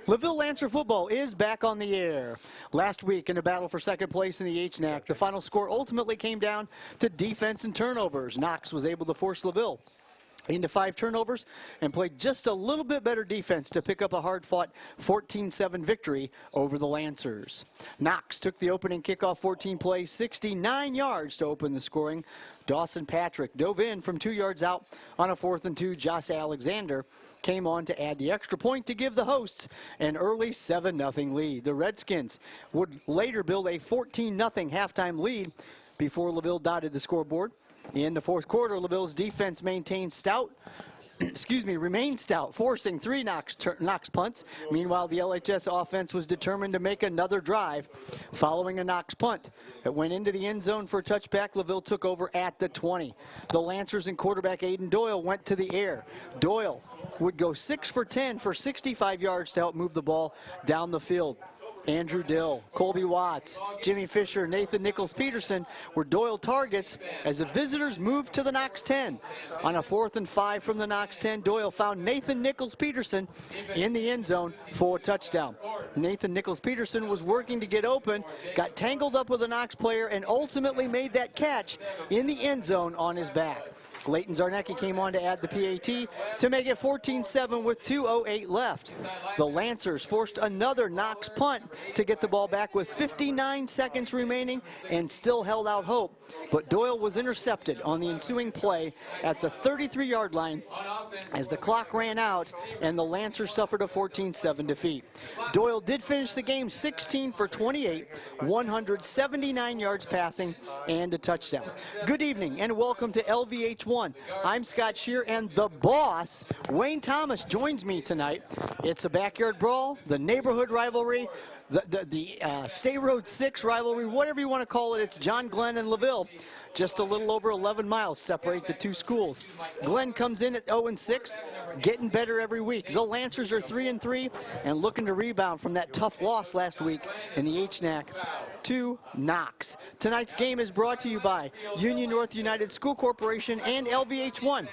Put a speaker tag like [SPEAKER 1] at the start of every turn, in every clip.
[SPEAKER 1] LaVille Lancer football is back on the air. Last week in a battle for second place in the HNAC, the final score ultimately came down to defense and turnovers. Knox was able to force LaVille into 5 turnovers and played just a little bit better defense to pick up a hard-fought 14-7 victory over the Lancers. Knox took the opening kickoff 14 play, 69 yards to open the scoring. Dawson Patrick dove in from 2 yards out on a 4th and 2. Josh Alexander came on to add the extra point to give the hosts an early 7-0 lead. The Redskins would later build a 14-0 halftime lead before LaVille dotted the scoreboard. In the fourth quarter, LaVille's defense remained stout, forcing 3 Knox punts. Meanwhile, the LHS offense was determined to make another drive following a Knox punt that went into the end zone for a touchback. LaVille took over at the 20. The Lancers and quarterback Aiden Doyle went to the air. Doyle would go 6 for 10 for 65 yards to help move the ball down the field. Andrew Dill, Colby Watts, Jimmy Fisher, Nathan Nichols-Peterson were Doyle targets as the visitors moved to the Knox 10. On a 4th and 5 from the Knox 10, Doyle found Nathan Nichols-Peterson in the end zone for a touchdown. Nathan Nichols-Peterson was working to get open, got tangled up with a Knox player, and ultimately made that catch in the end zone on his back. Leighton Zarnecki came on to add the PAT to make it 14-7 with 2:08 left. The Lancers forced another Knox punt to get the ball back with 59 seconds remaining and still held out hope. But Doyle was intercepted on the ensuing play at the 33-yard line as the clock ran out and the Lancers suffered a 14-7 defeat. Doyle did finish the game 16 for 28, 179 yards passing and a touchdown. Good evening and welcome to LVH1. I'm Scott Shear, and the boss, Wayne Thomas, joins me tonight. It's a backyard brawl, the neighborhood rivalry, the State Road 6 rivalry, whatever you want to call it. It's John Glen and LaVille. Just a little over 11 miles separate the two schools. Glen comes in at 0-6, getting better every week. The Lancers are 3-3 and looking to rebound from that tough loss last week in the HNAC to Knox. Tonight's game is brought to you by Union North United School Corporation and LVH1.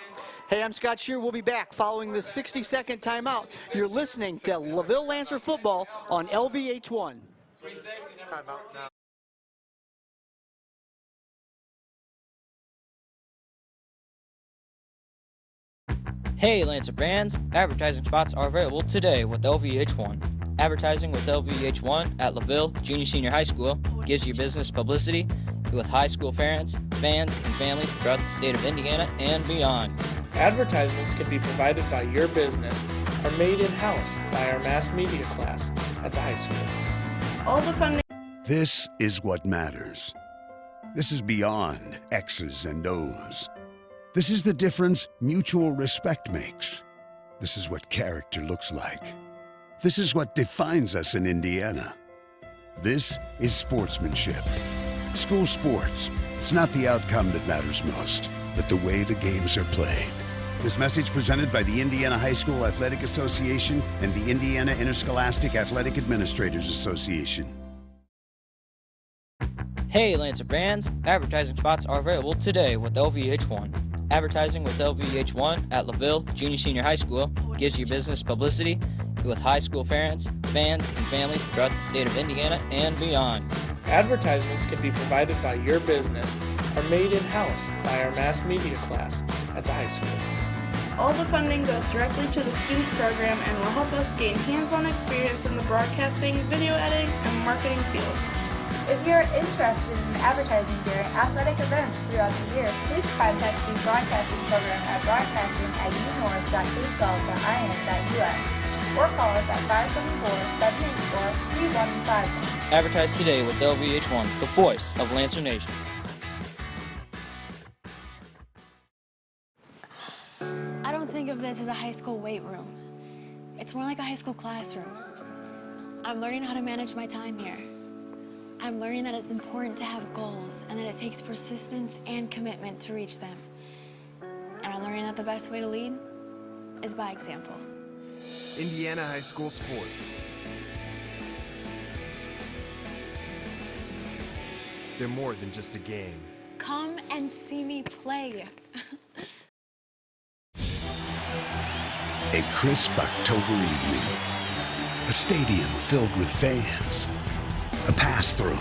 [SPEAKER 1] Hey, I'm Scott Shear. We'll be back following the 60-second timeout. You're listening to LaVille Lancer football on LVH1. Timeout now.
[SPEAKER 2] Hey Lancer fans, advertising spots are available today with LVH1. Advertising with LVH1 at LaVille Junior Senior High School gives you business publicity with high school parents, fans, and families throughout the state of Indiana and beyond.
[SPEAKER 3] Advertisements can be provided by your business or made in-house by our mass media class at the high school.
[SPEAKER 4] All the funding.
[SPEAKER 5] This is what matters. This is beyond X's and O's. This is the difference mutual respect makes. This is what character looks like. This is what defines us in Indiana. This is sportsmanship. School sports, it's not the outcome that matters most, but the way the games are played. This message presented by the Indiana High School Athletic Association and the Indiana Interscholastic Athletic Administrators Association.
[SPEAKER 2] Hey Lancer fans, advertising spots are available today with LVH1. Advertising with LVH1 at LaVille Junior Senior High School gives you business publicity with high school parents, fans, and families throughout the state of Indiana and beyond.
[SPEAKER 3] Advertisements can be provided by your business or made in-house by our mass media class at the high school.
[SPEAKER 4] All the funding goes directly to the student program and will help us gain hands-on experience in the broadcasting, video editing, and marketing fields.
[SPEAKER 6] If you're interested in advertising during athletic events throughout the year, please contact the broadcasting program at broadcasting@unorth.k12.in.us or call us at 574-784-3151.
[SPEAKER 2] Advertise today with LVH1, the voice of Lancer Nation.
[SPEAKER 7] I don't think of this as a high school weight room. It's more like a high school classroom. I'm learning how to manage my time here. I'm learning that it's important to have goals and that it takes persistence and commitment to reach them. And I'm learning that the best way to lead is by example.
[SPEAKER 8] Indiana High School Sports. They're more than just a game.
[SPEAKER 7] Come and see me play.
[SPEAKER 5] crisp October evening. A stadium filled with fans. A pass through.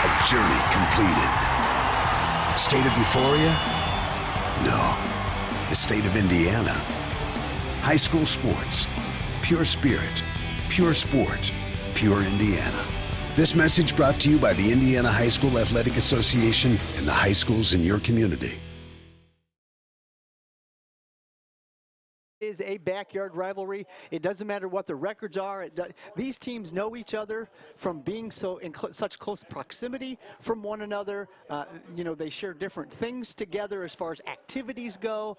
[SPEAKER 5] A journey completed. State of euphoria? No. The state of Indiana. High school sports. Pure spirit. Pure sport. Pure Indiana. This message brought to you by the Indiana High School Athletic Association and the high schools in your community.
[SPEAKER 1] Is a backyard rivalry. It doesn't matter what the records are. These teams know each other from being so in such close proximity from one another. You know, they share different things together as far as activities go.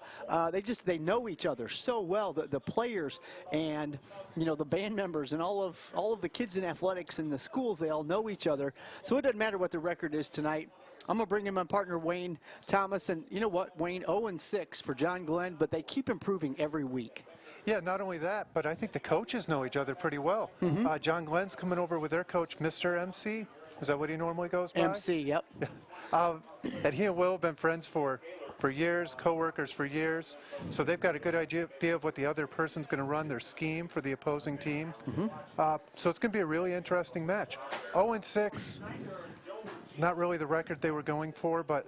[SPEAKER 1] They know each other so well. The players and the band members and all of the kids in athletics in the schools, they all know each other. So it doesn't matter what the record is tonight. I'm going to bring in my partner, Wayne Thomas. And you know what, Wayne, 0-6 for John Glen, but they keep improving every week.
[SPEAKER 9] Yeah, not only that, but I think the coaches know each other pretty well. John Glen's coming over with their coach, Mr. MC. Is that what he normally goes by?
[SPEAKER 1] MC, yep.
[SPEAKER 9] And he and Will have been friends for years, co-workers for years. So they've got a good idea of what the other person's going to run, their scheme for the opposing team. So it's going to be a really interesting match. 0-6. Not really the record they were going for, but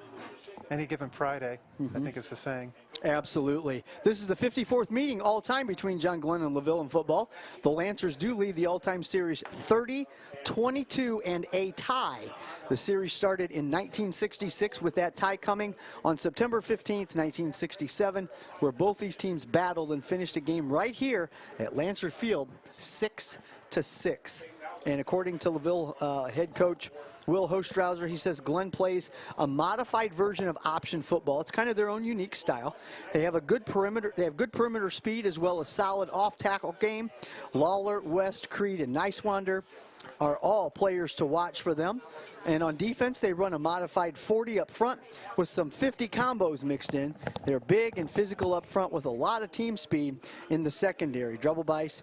[SPEAKER 9] any given Friday, I think is the saying.
[SPEAKER 1] Absolutely. This is the 54th meeting all-time between John Glen and LaVille in football. The Lancers do lead the all-time series 30-22 and a tie. The series started in 1966 with that tie coming on September 15th, 1967, where both these teams battled and finished a game right here at Lancer Field 6-6. And according to LaVille head coach Will Hostrauser, he says Glen plays a modified version of option football. It's kind of their own unique style. They have a good perimeter. They have good perimeter speed as well as solid off-tackle game. Lawler, West, Creed, and Nicewander are all players to watch for them. And on defense, they run a modified 40 up front with some 50 combos mixed in. They're big and physical up front with a lot of team speed in the secondary. Drebbelbeiss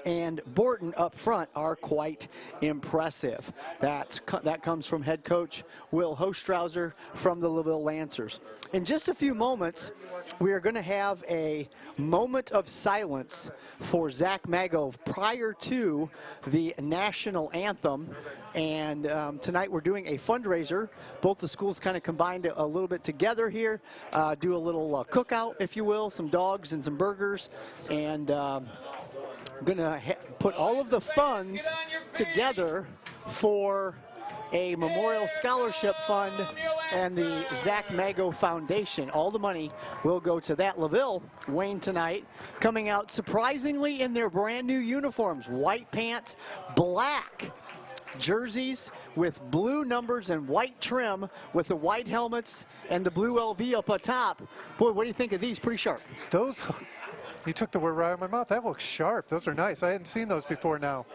[SPEAKER 1] and Borton up front are quite impressive. That comes from head coach Will Hostrauser from the LaVille Lancers. In just a few moments, we are going to have a moment of silence for Zach Mago prior to the national anthem. And tonight we're doing a fundraiser. Both the schools kind of combined a little bit together here, do a little cookout, if you will, some dogs and some burgers, and going to put all of the funds together for a memorial scholarship fund and the Zach Mago Foundation. All the money will go to that. LaVille, Wayne, tonight coming out surprisingly in their brand new uniforms, white pants, black jerseys with blue numbers and white trim with the white helmets and the blue LV up atop. Boy, what do you think of these? Pretty sharp.
[SPEAKER 9] Those, you took the word right out of my mouth. That looks sharp. Those are nice. I hadn't seen those before now.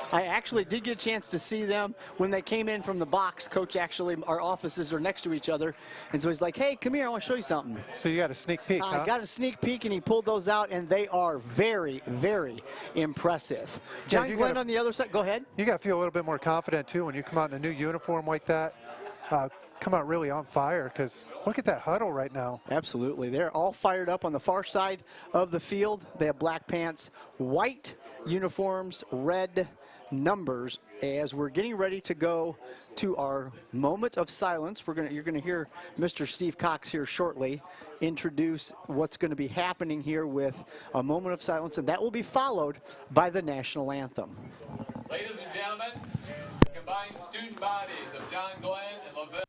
[SPEAKER 1] I actually did get a chance to see them when they came in from the box. Coach, actually, our offices are next to each other. And so he's like, hey, come here, I want to show you something.
[SPEAKER 9] So you got a sneak peek, huh?
[SPEAKER 1] I got a sneak peek, and he pulled those out, and they are very, very impressive. John Glen on the other side. Go ahead.
[SPEAKER 9] You got to feel a little bit more confident, too, when you come out in a new uniform like that. Come out really on fire, because look at that huddle right now.
[SPEAKER 1] Absolutely. They're all fired up on the far side of the field. They have black pants, white uniforms, red numbers. As we're getting ready to go to our moment of silence, you're gonna hear Mr. Steve Cox here shortly introduce what's going to be happening here with a moment of silence, and that will be followed by the national anthem.
[SPEAKER 10] Ladies and gentlemen, the combined student bodies of John Glen and LaVille.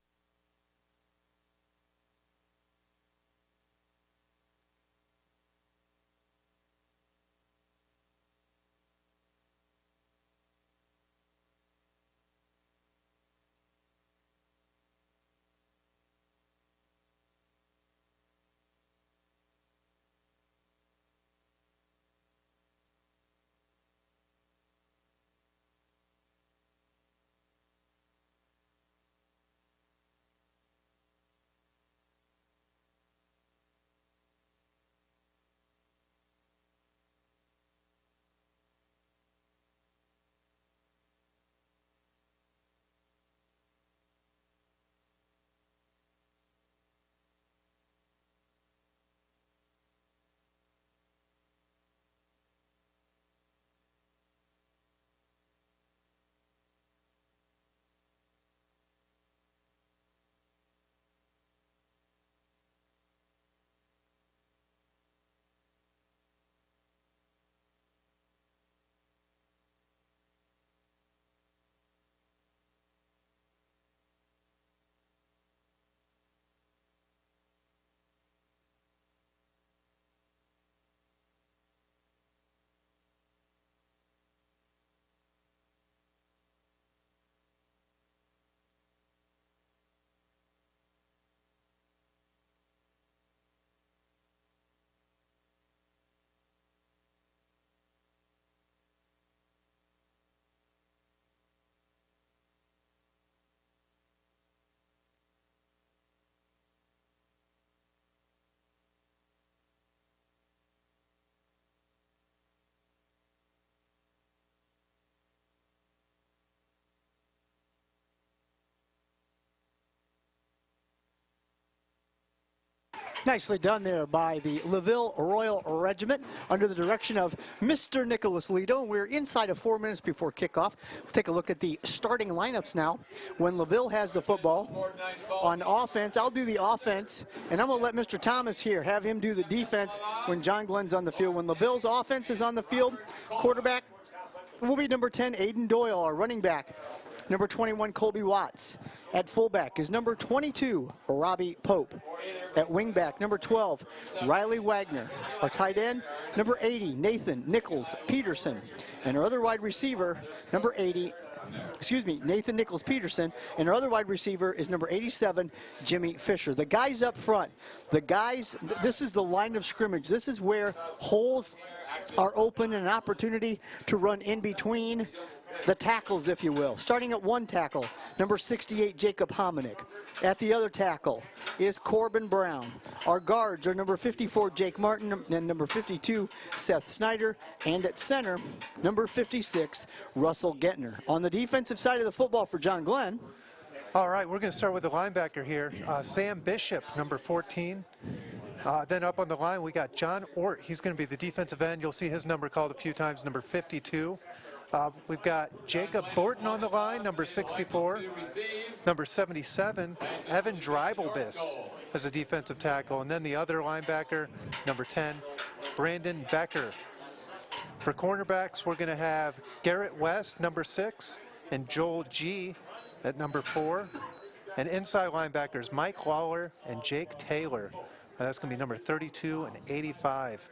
[SPEAKER 1] Nicely done there by the LaVille Royal Regiment under the direction of Mr. Nicholas Lido. We're inside of 4 minutes before kickoff. We'll take a look at the starting lineups now. When LaVille has the football on offense, I'll do the offense, and I'm going to let Mr. Thomas here have him do the defense when John Glen's on the field. When LaVille's offense is on the field, quarterback will be number 10, Aiden Doyle, our running back. Number 21, Colby Watts. At fullback is number 22, Robbie Pope. At wingback, number 12, Riley Wagner. Our tight end, number 80, Nathan Nichols Peterson. And our other wide receiver, number 80, Nathan Nichols Peterson. And our other wide receiver is number 87, Jimmy Fisher. The guys up front, this is the line of scrimmage. This is where holes are open and an opportunity to run in between the tackles, if you will. Starting at one tackle, number 68, Jacob Hominick. At the other tackle is Corbin Brown. Our guards are number 54, Jake Martin, and number 52, Seth Snyder. And at center, number 56, Russell Gettner. On the defensive side of the football for John Glen.
[SPEAKER 9] All right, we're going to start with the linebacker here. Sam Bishop, number 14. Then up on the line, we got John Ort. He's going to be the defensive end. You'll see his number called a few times, number 52. We've got Jacob Borton on the line, number 64. Number 77, Evan Dreibelbiss as a defensive tackle. And then the other linebacker, number 10, Brandon Becker. For cornerbacks, we're going to have Garrett West, number 6, and Joel G at number 4. And inside linebackers, Mike Lawler and Jake Taylor. That's going to be number 32 and 85.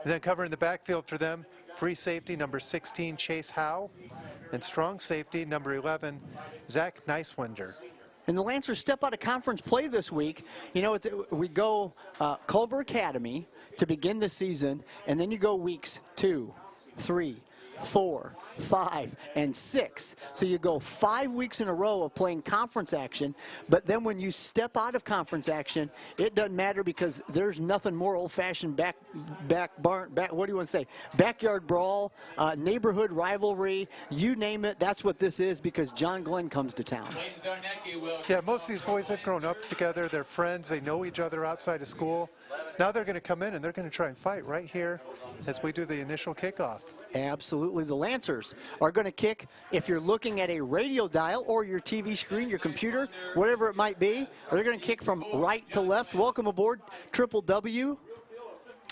[SPEAKER 9] And then covering the backfield for them, free safety, number 16, Chase Howe. And strong safety, number 11, Zach Neiswinder.
[SPEAKER 1] And the Lancers step out of conference play this week. You know, we go Culver Academy to begin the season, and then you go weeks 2, 3, 4, 5, and 6. So you go 5 weeks in a row of playing conference action, but then when you step out of conference action, it doesn't matter because there's nothing more old-fashioned backyard brawl, neighborhood rivalry, you name it, that's what this is because John Glen comes to town.
[SPEAKER 9] Yeah, most of these boys have grown up together, they're friends, they know each other outside of school. Now they're going to come in and they're going to try and fight right here as we do the initial kickoff.
[SPEAKER 1] Absolutely. The Lancers are going to kick, if you're looking at a radio dial or your TV screen, your computer, whatever it might be, they're going to kick from right to left. Welcome aboard,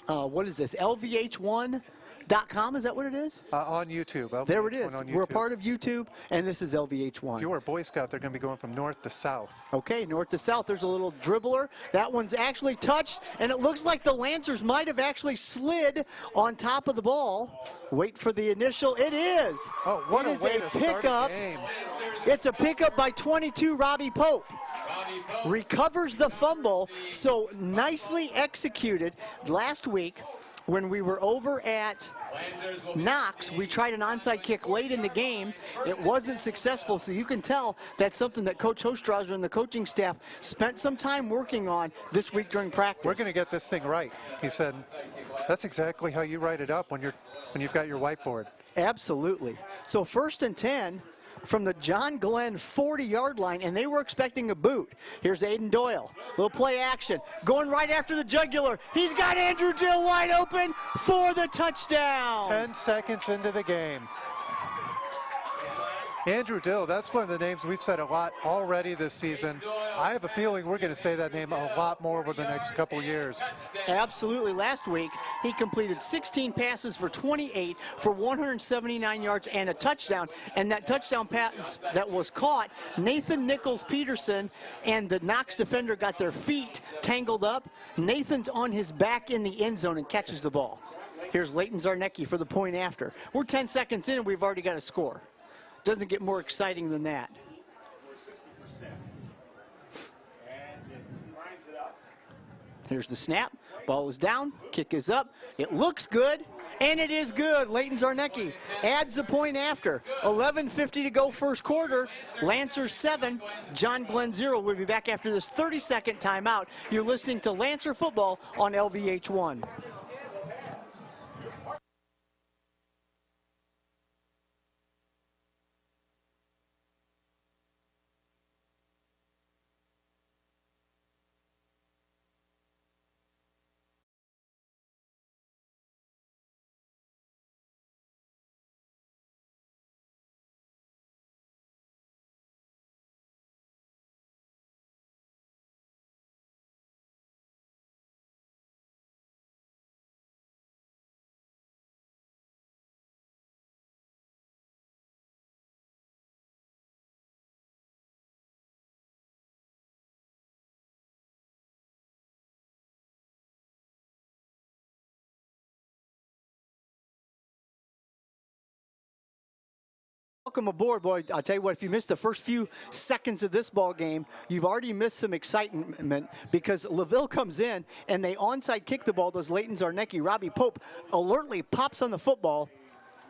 [SPEAKER 1] what is this, LVH1.com, is that what it is?
[SPEAKER 9] On YouTube. LVH1
[SPEAKER 1] there it is.
[SPEAKER 9] On YouTube.
[SPEAKER 1] We're a part of YouTube, and this is LVH1.
[SPEAKER 9] If you were a Boy Scout, they're going to be going from north to south.
[SPEAKER 1] Okay, north to south. There's a little dribbler. That one's actually touched, and it looks like the Lancers might have actually slid on top of the ball. Wait for the initial. It is.
[SPEAKER 9] Oh, what
[SPEAKER 1] it is
[SPEAKER 9] way
[SPEAKER 1] a
[SPEAKER 9] to start a game.
[SPEAKER 1] It's a pickup by 22, Robbie Pope. Recovers the fumble, so nicely executed. Last week, when we were over at Knox, we tried an onside kick late in the game. It wasn't successful, so you can tell that's something that Coach Hostrauser and the coaching staff spent some time working on this week during practice.
[SPEAKER 9] We're going to get this thing right. He said, that's exactly how you write it up when you've got your whiteboard.
[SPEAKER 1] Absolutely. So 1st and 10 from the John Glen 40-yard line, and they were expecting a boot. Here's Aiden Doyle. Little play action. Going right after the jugular. He's got Andrew Dill wide open for the touchdown.
[SPEAKER 9] 10 seconds into the game. Andrew Dill, that's one of the names we've said a lot already this season. I have a feeling we're going to say that name a lot more over the next couple years.
[SPEAKER 1] Absolutely. Last week, he completed 16 passes for 28 for 179 yards and a touchdown. And that touchdown pass that was caught, Nathan Nichols Peterson and the Knox defender got their feet tangled up. Nathan's on his back in the end zone and catches the ball. Here's Leighton Zarnecki for the point after. We're 10 seconds in and we've already got a score. Doesn't get more exciting than that. Here's the snap. Ball is down. Kick is up. It looks good, and it is good. Leighton Zarnecki adds the point after. 11:50 to go first quarter. Lancers 7, John Glen 0. We'll be back after this 30-second timeout. You're listening to Lancer Football on LVH1. Welcome aboard, boy. I'll tell you what, if you missed the first few seconds of this ball game, you've already missed some excitement because LaVille comes in and they onside kick the ball. Those Leighton Zarnecki, Robbie Pope alertly pops on the football,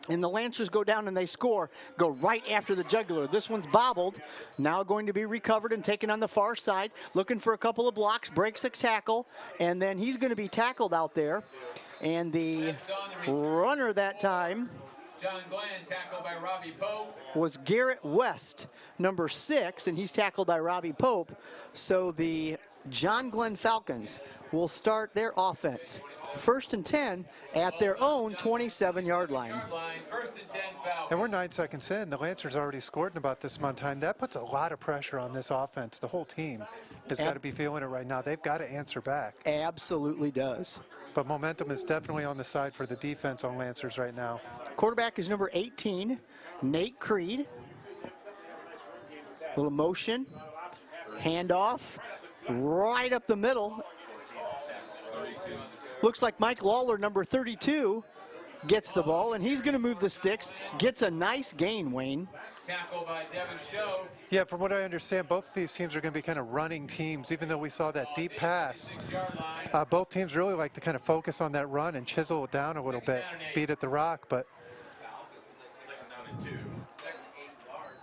[SPEAKER 1] and the Lancers go down and they score, go right after the jugular. This one's bobbled, now going to be recovered and taken on the far side, looking for a couple of blocks, breaks a tackle, and then he's going to be tackled out there. And the runner that time,
[SPEAKER 10] John Glen, tackled by Robbie Pope.
[SPEAKER 1] was Garrett West, number 6, and he's tackled by Robbie Pope. So the John Glen Falcons will start their offense. 1st and 10 at their own 27-yard line.
[SPEAKER 10] First and 10, Falcons.
[SPEAKER 9] And we're 9 seconds in. The Lancers already scored in about this amount of time. That puts a lot of pressure on this offense. The whole team has got to be feeling it right now. They've got to answer back.
[SPEAKER 1] Absolutely does.
[SPEAKER 9] But momentum is definitely on the side for the defense on Lancers right now.
[SPEAKER 1] Quarterback is number 18, Nate Creed. Little motion, handoff, right up the middle. Looks like Mike Lawler, number 32, gets the ball, and he's going to move the sticks. Gets a nice gain, Wayne.
[SPEAKER 10] Tackle by Devin Show.
[SPEAKER 9] Yeah, from what I understand, both of these teams are going to be kind of running teams, even though we saw that deep pass. Both teams really like to kind of focus on that run and chisel it down a little bit, beat at the rock, but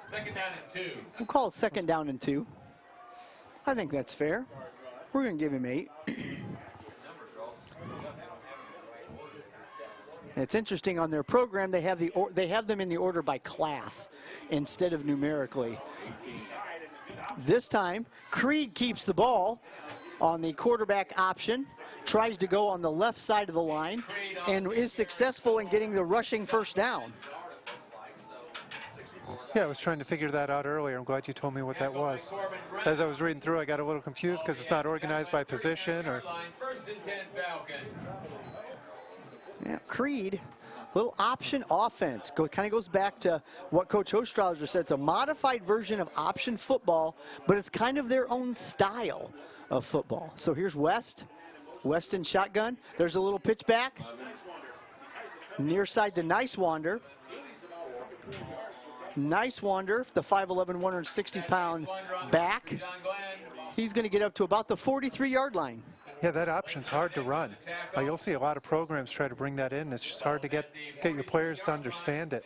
[SPEAKER 10] Second down and 2.
[SPEAKER 1] We'll call it 2nd down and 2. I think that's fair. We're going to give him 8. It's interesting on their program they have them in the order by class instead of numerically. This time Creed keeps the ball on the quarterback option, tries to go on the left side of the line, and is successful in getting the rushing 1st down.
[SPEAKER 9] yeah, I was trying to figure that out earlier. I'm glad you told me what that was. As I was reading through, I got a little confused because it's not organized by position or.
[SPEAKER 10] 1st and 10, Falcons.
[SPEAKER 1] Yeah, Creed, little option offense. Kind of goes back to what Coach Ostrauser said. It's a modified version of option football, but it's kind of their own style of football. So here's West. West in shotgun. There's a little pitch back. Near side to Nicewander. Nicewander, the 5'11", 160-pound back. He's going to get up to about the 43-yard line.
[SPEAKER 9] Yeah, that option's hard to run. You'll see a lot of programs try to bring that in. It's just hard to get your players to understand it.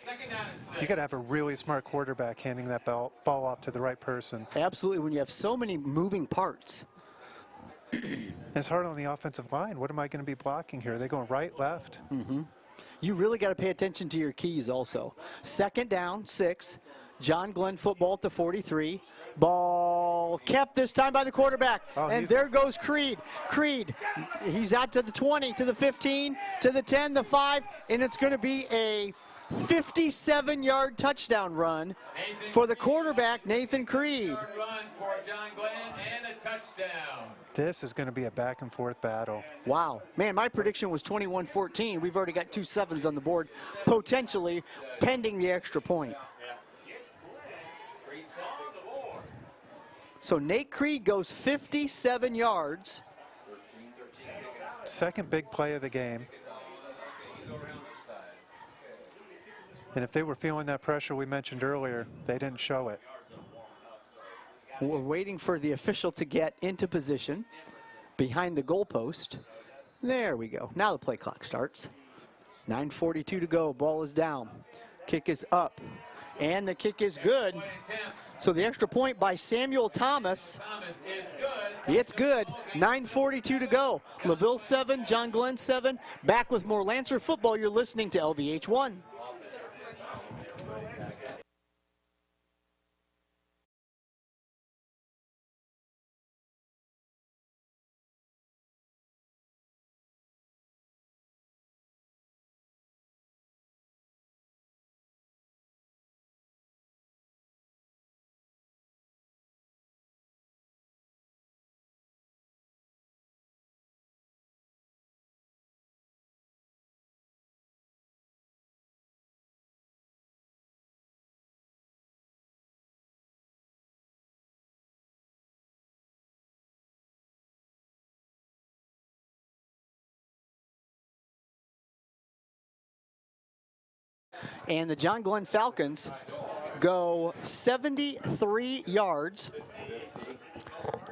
[SPEAKER 9] You got to have a really smart quarterback handing that ball off to the right person.
[SPEAKER 1] Absolutely, when you have so many moving parts.
[SPEAKER 9] And it's hard on the offensive line. What am I going to be blocking here? Are they going right, left?
[SPEAKER 1] You really got to pay attention to your keys also. 2nd down, 6. John Glen football at the 43. Ball kept this time by the quarterback. And there goes Creed. Creed, he's out to the 20, to the 15, to the 10, the 5, and it's going to be a 57-yard touchdown run for the quarterback, Nathan Creed.
[SPEAKER 10] Run for John Glen and a touchdown.
[SPEAKER 9] This is going to be a back-and-forth battle.
[SPEAKER 1] Wow. Man, my prediction was 21-14. We've already got 2 7s on the board, potentially pending the extra point. So Nate Creed goes 57 yards.
[SPEAKER 9] Second big play of the game. And if they were feeling that pressure we mentioned earlier, they didn't show it.
[SPEAKER 1] We're waiting for the official to get into position behind the goalpost. There we go. Now the play clock starts. 9:42 to go. Ball is down. Kick is up. And the kick is good. So the extra point by Samuel Thomas. It's good. 9:42 to go. LaVille 7, John Glen 7. Back with more Lancer football. You're listening to LVH1. And the John Glen Falcons go 73 yards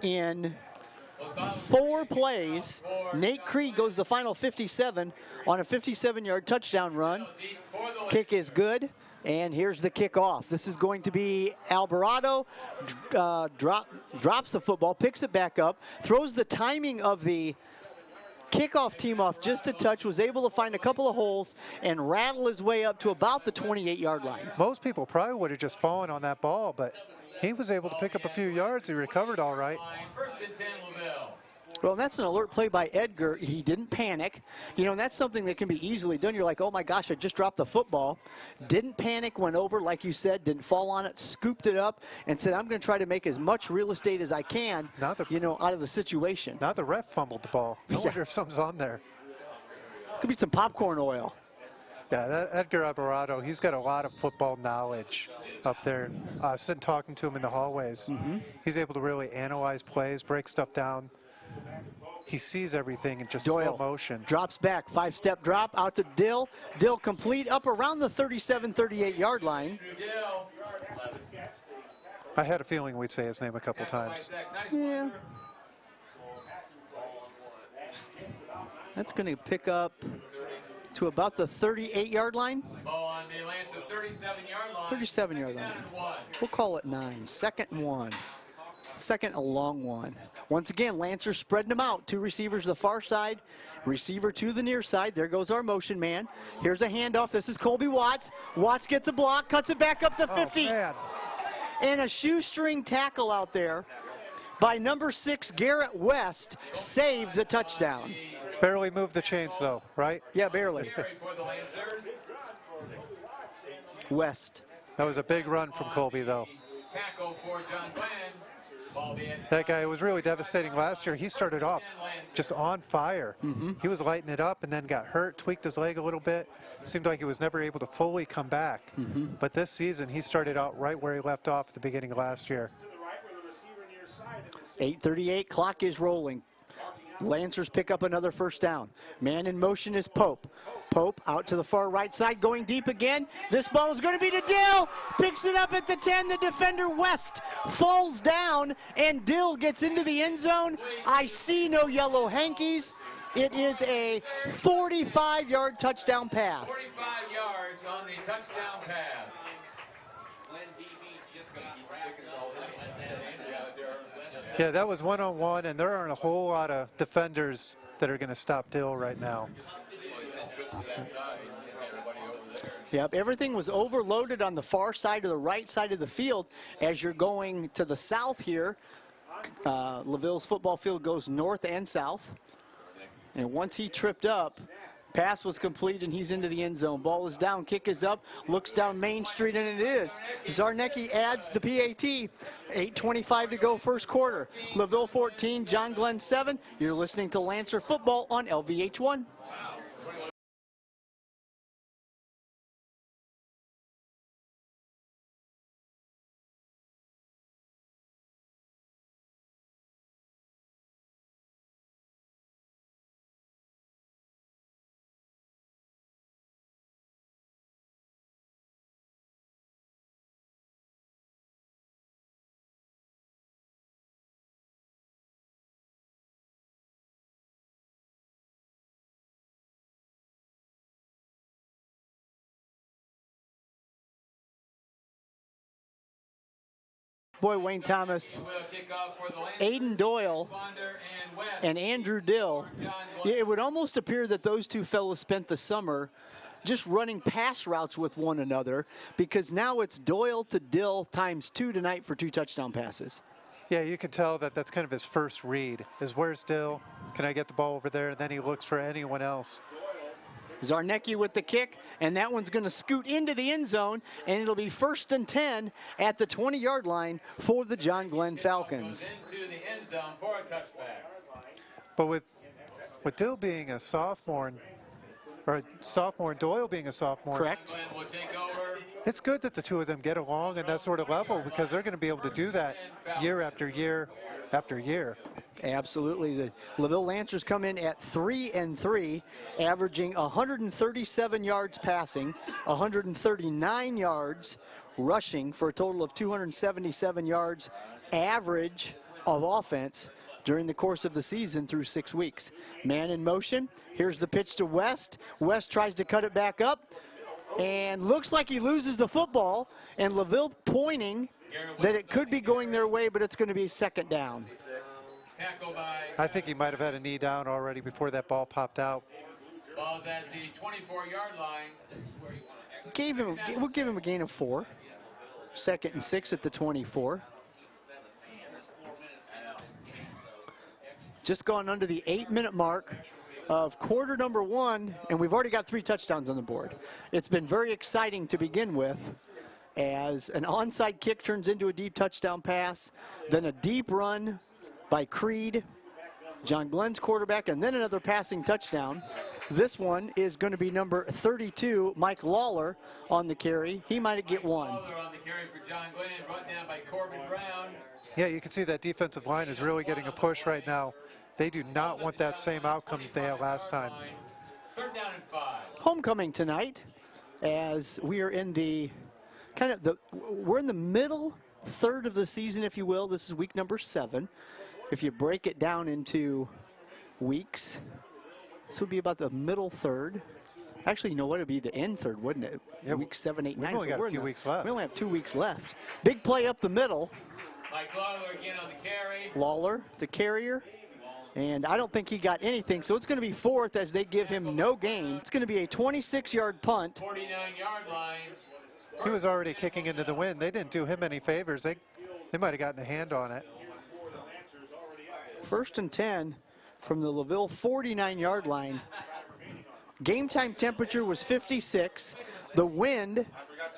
[SPEAKER 1] in 4 plays. Nate Creed goes the final 57 on a 57-yard touchdown run. Kick is good, and here's the kickoff. This is going to be Alvarado, drops the football, picks it back up, throws the timing of the kickoff team off just a touch, was able to find a couple of holes and rattle his way up to about the 28-yard line.
[SPEAKER 9] Most people probably would have just fallen on that ball, but he was able to pick up a few yards. He recovered all right.
[SPEAKER 10] First and 10, LaVille.
[SPEAKER 1] Well, that's an alert play by Edgar. He didn't panic. You know, and that's something that can be easily done. You're like, oh my gosh, I just dropped the football. Didn't panic, went over, like you said, didn't fall on it, scooped it up, and said, I'm going to try to make as much real estate as I can, out of the situation.
[SPEAKER 9] Now the ref fumbled the ball. I wonder if something's on there.
[SPEAKER 1] Could be some popcorn oil.
[SPEAKER 9] Yeah, that Edgar Alvarado, he's got a lot of football knowledge up there. Sitting talking to him in the hallways. He's able to really analyze plays, break stuff down. He sees everything in just slow motion.
[SPEAKER 1] Drops back, 5-step drop out to Dill. Dill complete up around the 37, 38-yard line.
[SPEAKER 9] I had a feeling we'd say his name a couple times.
[SPEAKER 1] Yeah. That's going to pick up to about the 38-yard line.
[SPEAKER 10] Ball on the Lancer 37-yard line.
[SPEAKER 1] 37-yard line. We'll call it 9. 2nd and 1. 2nd, a long one. Once again, Lancer spreading them out. 2 receivers to the far side, receiver to the near side. There goes our motion man. Here's a handoff. This is Colby Watts. Watts gets a block, cuts it back up the 50.
[SPEAKER 9] Man.
[SPEAKER 1] And a shoestring tackle out there by number 6, Garrett West, saved the touchdown.
[SPEAKER 9] Barely moved the chains, though, right?
[SPEAKER 1] Yeah, barely. West.
[SPEAKER 9] That was a big run from Colby, though.
[SPEAKER 10] Tackle for John Glen.
[SPEAKER 9] That guy was really devastating last year. He started off just on fire. He was lighting it up and then got hurt, tweaked his leg a little bit. Seemed like he was never able to fully come back. But this season, he started out right where he left off at the beginning of last year.
[SPEAKER 1] 8:38, clock is rolling. Lancers pick up another first down. Man in motion is Pope. Pope out to the far right side, going deep again. This ball is going to be to Dill. Picks it up at the 10. The defender West falls down, and Dill gets into the end zone. I see no yellow hankies. It is a 45-yard touchdown pass.
[SPEAKER 10] 45 yards on the touchdown pass.
[SPEAKER 9] Yeah, that was one-on-one, and there aren't a whole lot of defenders that are going to stop Dill right now.
[SPEAKER 1] Yep, everything was overloaded on the far side of the right side of the field. As you're going to the south here, LaVille's football field goes north and south. And once he tripped up, pass was complete, and he's into the end zone. Ball is down, kick is up, looks down Main Street, and it is. Zarnecki adds the PAT. 8:25 to go first quarter. LaVille 14, John Glen 7. You're listening to Lancer Football on LVH1. Boy, Wayne Thomas, Aiden Doyle, and Andrew Dill. It would almost appear that those two fellows spent the summer just running pass routes with one another, because now it's Doyle to Dill ×2 tonight for 2 touchdown passes.
[SPEAKER 9] Yeah, you can tell that that's kind of his first read, is where's Dill? Can I get the ball over there? And then he looks for anyone else.
[SPEAKER 1] Zarnecki with the kick, and that one's going to scoot into the end zone, and it'll be 1st and 10 at the 20-yard line for the John Glen Falcons.
[SPEAKER 10] Into the end zone for a touchback.
[SPEAKER 9] But with Dill being a sophomore, or Doyle being a sophomore.
[SPEAKER 1] Correct.
[SPEAKER 10] Glen will take over
[SPEAKER 9] It's good that the two of them get along at that sort of level because they're going to be able to do that year after year after year.
[SPEAKER 1] Absolutely. The LaVille Lancers come in at 3-3, averaging 137 yards passing, 139 yards rushing for a total of 277 yards average of offense during the course of the season through 6 weeks. Man in motion. Here's the pitch to West. West tries to cut it back up and looks like he loses the football, and LaVille pointing that it could be going their way, but it's going to be second down.
[SPEAKER 9] I think he might have had a knee down already before that ball popped out.
[SPEAKER 10] Ball's at the 24-yard line. This is where you want to
[SPEAKER 1] We'll give him a gain of 4. 2nd and 6 at the 24. Just gone under the 8-minute mark of quarter number 1, and we've already got 3 touchdowns on the board. It's been very exciting to begin with, as an onside kick turns into a deep touchdown pass, then a deep run by Creed, John Glen's quarterback, and then another passing touchdown. This one is going to be number 32, Mike Lawler, on the carry. He might get 1.
[SPEAKER 10] Lawler on the carry for John Glen, brought down by Corbin Brown.
[SPEAKER 9] Yeah, you can see that defensive line is really getting a push right now. They do not want that same outcome that they had last time.
[SPEAKER 10] 3rd down and 5.
[SPEAKER 1] Homecoming tonight, as we are in the we're in the middle third of the season, if you will. This is week number 7. If you break it down into weeks, this would be about the middle third. Actually, you know what? It'd be the end third, wouldn't it?
[SPEAKER 9] Yeah,
[SPEAKER 1] week 7, 8, 9.
[SPEAKER 9] We've only got a few weeks left.
[SPEAKER 1] We only have 2 weeks left. Big play up the middle.
[SPEAKER 10] Mike Lawler again on the carry.
[SPEAKER 1] Lawler, the carrier. And I don't think he got anything, so it's going to be 4th as they give him no gain. It's going to be a 26-yard punt.
[SPEAKER 10] 49-yard line.
[SPEAKER 9] He was already kicking into the wind. They didn't do him any favors. They might have gotten a hand on it.
[SPEAKER 1] 1st and 10 from the LaVille 49-yard line. Game time temperature was 56. The wind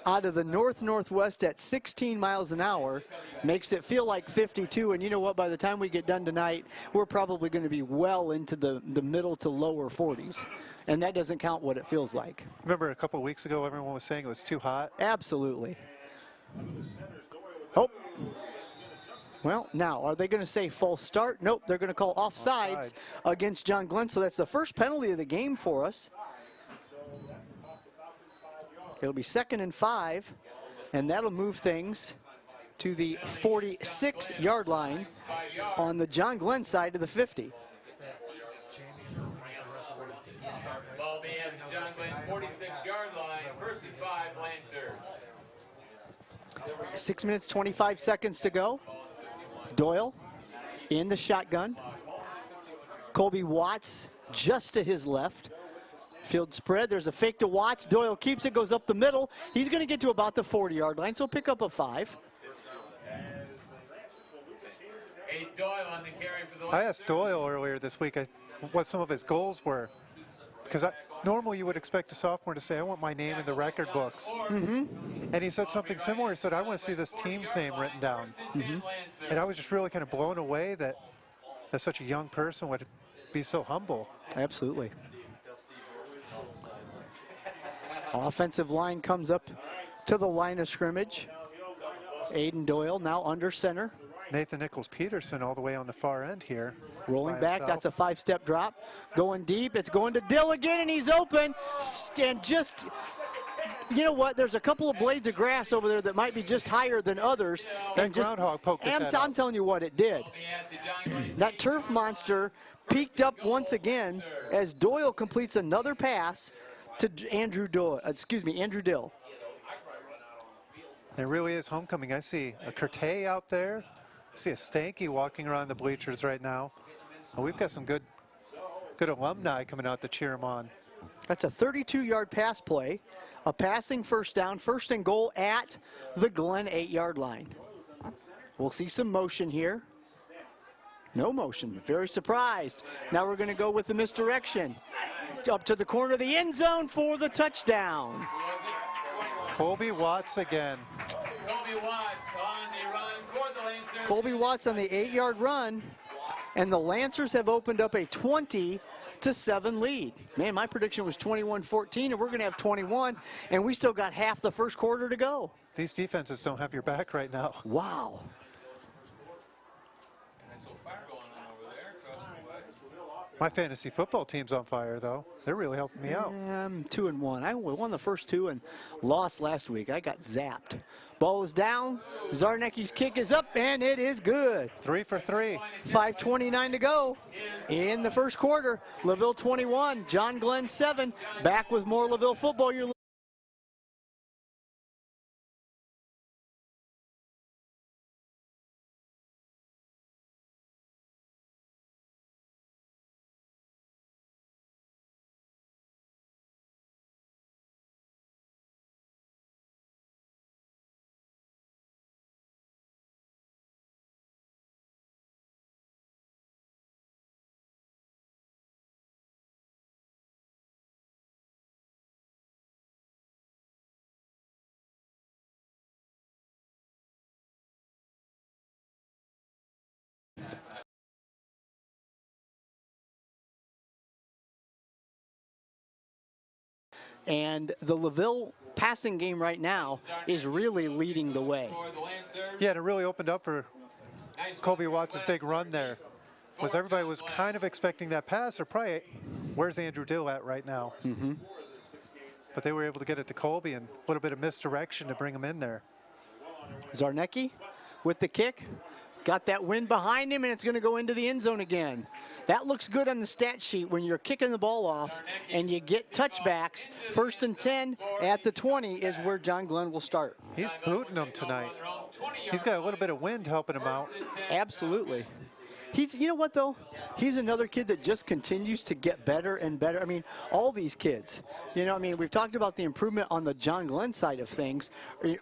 [SPEAKER 1] out of the north-northwest at 16 miles an hour makes it feel like 52. And you know what? By the time we get done tonight, we're probably going to be well into the middle to lower 40s. And that doesn't count what it feels like.
[SPEAKER 9] Remember a couple of weeks ago, everyone was saying it was too hot?
[SPEAKER 1] Absolutely. Oh. Well, now, are they going to say false start? Nope, they're going to call offsides against John Glen. So that's the first penalty of the game for us. It'll be 2nd and 5, and that'll move things to the 46-yard line on the John Glen side of the 50.
[SPEAKER 10] Ball being at the John Glen 46-yard line. 1st and 5, Lancers.
[SPEAKER 1] 6 minutes, 25 seconds to go. Doyle in the shotgun. Colby Watts just to his left. Field spread, there's a fake to Watts. Doyle keeps it, goes up the middle. He's going to get to about the 40-yard line, so pick up a 5.
[SPEAKER 10] Doyle on the carry for the
[SPEAKER 9] I asked Doyle earlier this week what some of his goals were. Because normally you would expect a sophomore to say, I want my name in the record books. And he said something similar. He said, I want to see this team's name written down. And I was just really kind of blown away that such a young person would be so humble.
[SPEAKER 1] Absolutely. Offensive line comes up to the line of scrimmage. Aiden Doyle now under center.
[SPEAKER 9] Nathan Nichols-Peterson all the way on the far end here.
[SPEAKER 1] Rolling back, that's a 5-step drop. Going deep, it's going to Dill again, and he's open. And just, you know what, there's a couple of blades of grass over there that might be just higher than others.
[SPEAKER 9] And groundhog poked his head
[SPEAKER 1] I'm telling you what it did. That turf monster peaked up once again as Doyle completes another pass to Andrew Dill.
[SPEAKER 9] It really is homecoming. I see a Curtay out there. I see a Stanky walking around the bleachers right now. And we've got some good alumni coming out to cheer him on.
[SPEAKER 1] That's a 32-yard pass play, a passing first down, 1st and goal at the Glen 8-yard line. We'll see some motion here. No motion, very surprised. Now we're going to go with the misdirection. Up to the corner of the end zone for the touchdown.
[SPEAKER 9] Colby Watts again.
[SPEAKER 10] Colby Watts on the run for the Lancers.
[SPEAKER 1] Colby Watts on the 8-yard run. and the Lancers have opened up a 20-7 lead. Man, my prediction was 21-14, and we're going to have 21, and we still got half the first quarter to go.
[SPEAKER 9] These defenses don't have your back right now.
[SPEAKER 1] Wow.
[SPEAKER 9] My fantasy football team's on fire, though. They're really helping me out.
[SPEAKER 1] I'm 2-1. I won the first two and lost last week. I got zapped. Ball is down. Zarnecki's kick is up, and it is good.
[SPEAKER 9] 3 for 3.
[SPEAKER 1] 5:29 to go in the first quarter. LaVille 21, John Glen 7. Back with more LaVille football. And the LaVille passing game right now is really leading the way.
[SPEAKER 9] Yeah, and it really opened up for Colby Watts' big run there. Was everybody was kind of expecting that pass, or probably, where's Andrew Dill at right now?
[SPEAKER 1] Mm-hmm.
[SPEAKER 9] But they were able to get it to Colby, and a little bit of misdirection to bring him in there.
[SPEAKER 1] Zarnecki with the kick. Got that wind behind him, and it's going to go into the end zone again. That looks good on the stat sheet when you're kicking the ball off and you get touchbacks. 1st and 10 at the 20 is where John Glen will start.
[SPEAKER 9] He's booting them tonight. He's got a little bit of wind helping him out.
[SPEAKER 1] Absolutely. You know what, though? He's another kid that just continues to get better and better. I mean, all these kids. You know, I mean, we've talked about the improvement on the John Glen side of things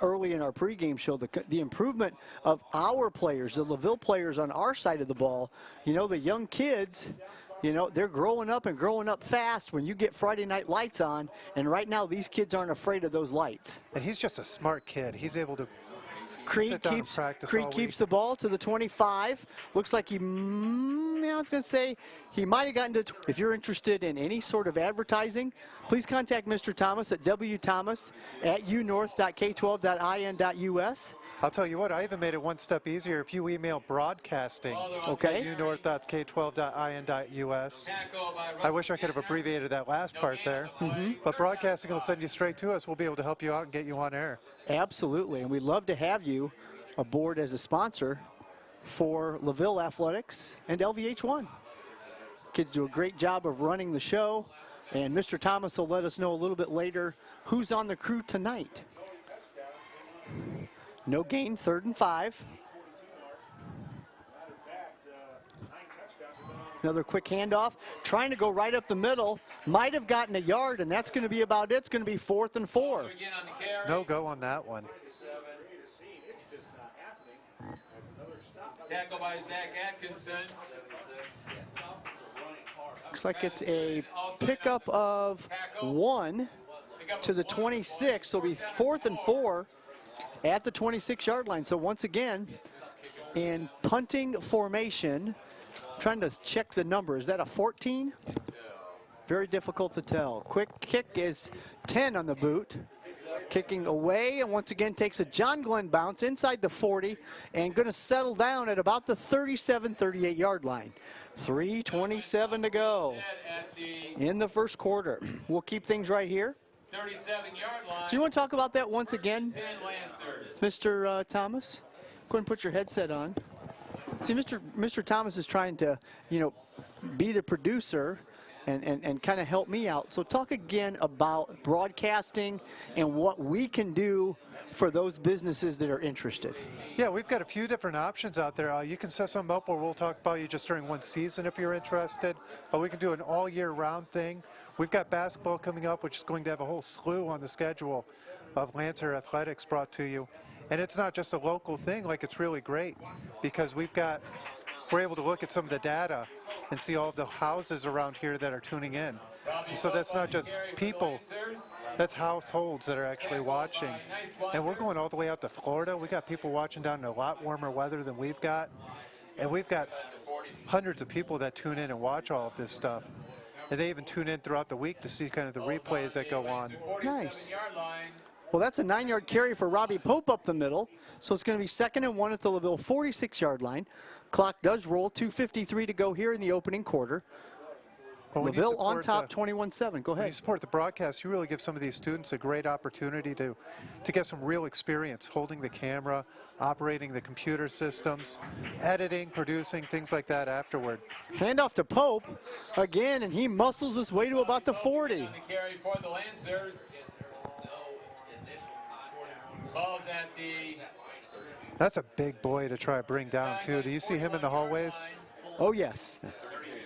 [SPEAKER 1] early in our pregame show. The improvement of our players, the LaVille players on our side of the ball. You know, the young kids, you know, they're growing up and growing up fast when you get Friday night lights on. And right now, these kids aren't afraid of those lights.
[SPEAKER 9] And he's just a smart kid. He's able to
[SPEAKER 1] Creed keeps the ball to the 25. Looks like I was going to say he might have gotten to. If you're interested in any sort of advertising, please contact Mr. Thomas at wthomas@unorth.k12.in.us.
[SPEAKER 9] I'll tell you what, I even made it one step easier. If you email broadcasting at unorth.k12.in.us. I wish I could have abbreviated that last part there. But broadcasting will send you straight to us. We'll be able to help you out and get you on air.
[SPEAKER 1] Absolutely, and we'd love to have you aboard as a sponsor for LaVille Athletics and LVH1. Kids do a great job of running the show, and Mr. Thomas will let us know a little bit later who's on the crew tonight. No gain, 3rd and 5. Another quick handoff, trying to go right up the middle. Might have gotten a yard, and that's going to be about it. It's going to be 4th and 4.
[SPEAKER 9] No go on that one.
[SPEAKER 10] Tackle by Zach Atkinson.
[SPEAKER 1] Looks like it's a pickup of 1 to the 26, so it'll be 4th and 4 at the 26-yard line. So once again, in punting formation, trying to check the number. Is that a 14? Very difficult to tell. Quick kick is 10 on the boot. Kicking away, and once again takes a John Glen bounce inside the 40 and going to settle down at about the 37, 38-yard line. 3:27 to go in the first quarter. We'll keep things right here.
[SPEAKER 10] 37-yard line.
[SPEAKER 1] Do you want to talk about that once again, Mr. Thomas? Go ahead and put your headset on. See, Mr. Thomas is trying to, be the producer and kind of help me out. So talk again about broadcasting and what we can do for those businesses that are interested.
[SPEAKER 9] Yeah, we've got a few different options out there. You can set something up where we'll talk about you just during one season if you're interested. We can do an all year round thing. We've got basketball coming up, which is going to have a whole slew on the schedule of Lancer athletics brought to you. And it's not just a local thing, like it's really great because we're able to look at some of the data and see all of the houses around here that are tuning in. And so that's not just people, that's households that are actually watching. And we're going all the way out to Florida. We got people watching down in a lot warmer weather than we've got. And we've got hundreds of people that tune in and watch all of this stuff. And they even tune in throughout the week to see kind of the replays that go on.
[SPEAKER 1] Nice.
[SPEAKER 10] 47-yard line.
[SPEAKER 1] Well, that's a 9-yard carry for Robbie Pope up the middle. So it's going to be 2nd and 1 at the LaVille 46-yard line. Clock does roll. 2:53 to go here in the opening quarter.
[SPEAKER 9] But when you
[SPEAKER 1] LaVille on
[SPEAKER 9] support
[SPEAKER 1] top,
[SPEAKER 9] the-
[SPEAKER 1] 21-7. Go
[SPEAKER 9] When you
[SPEAKER 1] ahead.
[SPEAKER 9] support the broadcast, you really give some of these students a great opportunity to get some real experience holding the camera, operating the computer systems, editing, producing, things like that afterward.
[SPEAKER 1] Handoff to Pope again, and he muscles his way to about the 40.
[SPEAKER 10] On the carry for the Lancers. Ball's at the
[SPEAKER 9] That's a big boy to try to bring down, too. Do you see him in the hallways?
[SPEAKER 1] Oh, yes.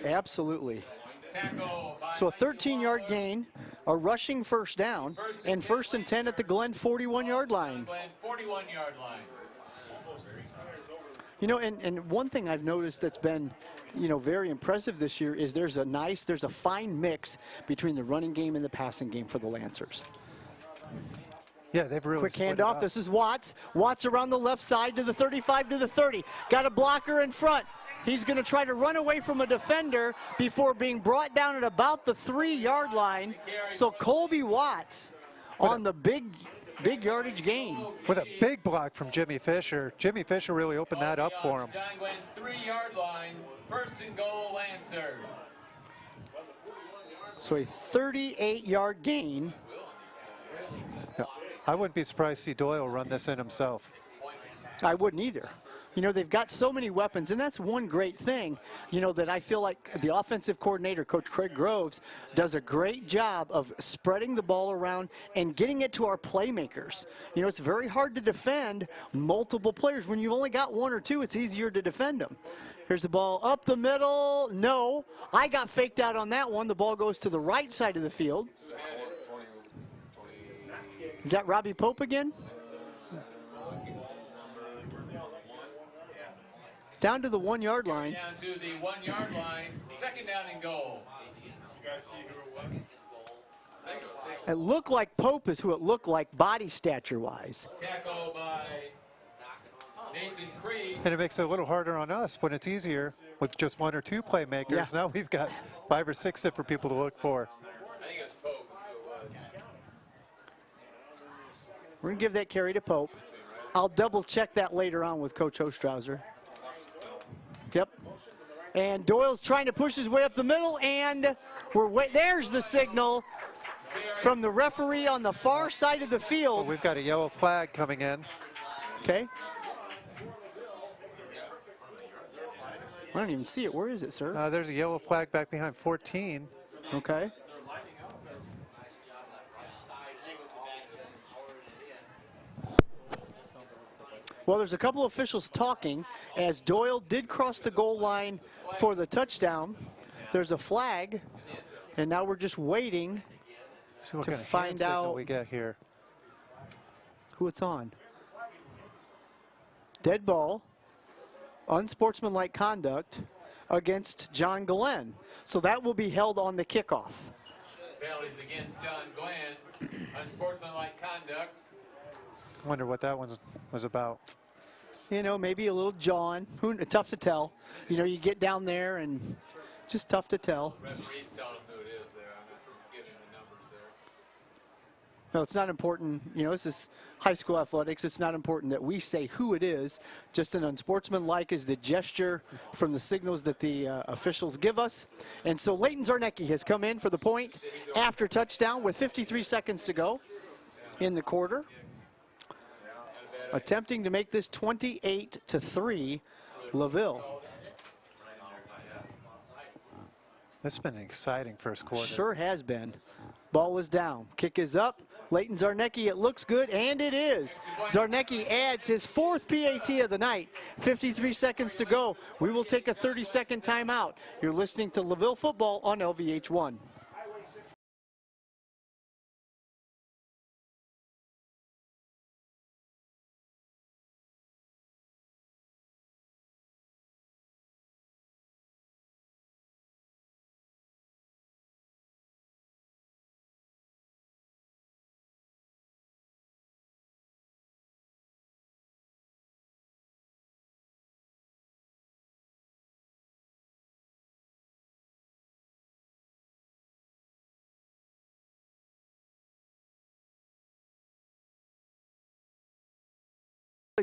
[SPEAKER 1] Absolutely.
[SPEAKER 10] tackle by
[SPEAKER 1] So a 13-yard gain, a rushing first down, and 1st and 10 at the Glen 41-yard line.
[SPEAKER 10] Glen 41-yard line.
[SPEAKER 1] You know, and one thing I've noticed that's been, you know, very impressive this year is there's a fine mix between the running game and the passing game for the Lancers.
[SPEAKER 9] Yeah, they've really
[SPEAKER 1] Quick
[SPEAKER 9] split it
[SPEAKER 1] handoff.
[SPEAKER 9] up.
[SPEAKER 1] This is Watts. Watts around the left side to the 35 to the 30. Got a blocker in front. He's going to try to run away from a defender before being brought down at about the 3-yard line. So Colby Watts on the big yardage gain.
[SPEAKER 9] With a big block from Jimmy Fisher. Jimmy Fisher really opened that up for him.
[SPEAKER 10] John Glen 3-yard line. 1st and goal, Lancers.
[SPEAKER 1] So a 38-yard gain.
[SPEAKER 9] I wouldn't be surprised to see Doyle run this in himself.
[SPEAKER 1] I wouldn't either. You know, they've got so many weapons, and that's one great thing, you know, that I feel like the offensive coordinator, Coach Craig Groves, does a great job of spreading the ball around and getting it to our playmakers. You know, it's very hard to defend multiple players. When you've only got 1 or 2, it's easier to defend them. Here's the ball up the middle. No, I got faked out on that one. The ball goes to the right side of the field. Is that Robbie Pope again? Down to the 1-yard line.
[SPEAKER 10] Down to the 1-yard line. 2nd down and goal.
[SPEAKER 1] It looked like Pope is who it looked like body stature-wise.
[SPEAKER 10] Tackle by Nathan Creed.
[SPEAKER 9] And it makes it a little harder on us when it's easier with just 1 or 2 playmakers.
[SPEAKER 1] Yeah.
[SPEAKER 9] Now we've got 5 or 6 different people to look for.
[SPEAKER 10] I think it was Pope. That's who it was.
[SPEAKER 1] We're going to give that carry to Pope. I'll double-check that later on with Coach Ostrauser. Yep. And Doyle's trying to push his way up the middle, and there's the signal from the referee on the far side of the
[SPEAKER 9] Well,
[SPEAKER 1] field.
[SPEAKER 9] we've got a yellow flag coming in.
[SPEAKER 1] Okay. I don't even see it. Where is it, sir?
[SPEAKER 9] There's a yellow flag back behind 14.
[SPEAKER 1] Okay. Well, there's a couple of officials talking as Doyle did cross the goal line for the touchdown. There's a flag, and now we're just waiting
[SPEAKER 9] See what
[SPEAKER 1] to
[SPEAKER 9] kind of
[SPEAKER 1] find
[SPEAKER 9] hand signal
[SPEAKER 1] out
[SPEAKER 9] we get here.
[SPEAKER 1] who it's on. Dead ball, unsportsmanlike conduct against John Glen. So that will be held on the kickoff.
[SPEAKER 10] Penalties against John Glen. Unsportsmanlike conduct.
[SPEAKER 9] Wonder what that one was about.
[SPEAKER 1] You know, maybe a little jawing. Tough to tell. You know, you get down there and just tough to tell.
[SPEAKER 10] Referee's telling them who it is there. I'm not giving the numbers there.
[SPEAKER 1] No, it's not important. You know, this is high school athletics. It's not important that we say who it is. Just an unsportsmanlike is the gesture from the signals that the officials give us. And so Leighton Zarnecki has come in for the point after touchdown with 53 seconds to go in the quarter, attempting to make this 28-3 LaVille.
[SPEAKER 9] This has been an exciting first quarter.
[SPEAKER 1] Sure has been. Ball is down. Kick is up. Leighton Zarnecki, it looks good, and it is. Zarnecki adds his 4th PAT of the night. 53 seconds to go. We will take a 30-second timeout. You're listening to LaVille Football on LVH1.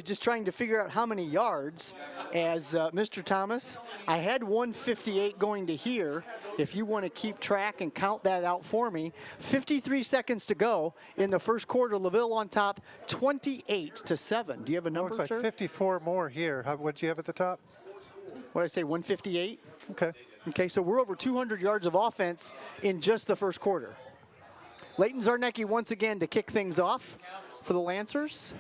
[SPEAKER 1] Just trying to figure out how many yards as Mr. Thomas. I had 158 going to here. If you want to keep track and count that out for me. 53 seconds to go in the first quarter. LaVille on top 28-7. Do you have a number,
[SPEAKER 9] Looks like
[SPEAKER 1] sir?
[SPEAKER 9] 54 more here. What did you have at the top?
[SPEAKER 1] What did I say, 158?
[SPEAKER 9] Okay.
[SPEAKER 1] Okay, so we're over 200 yards of offense in just the first quarter. Leighton Zarnecki once again to kick things off for the Lancers.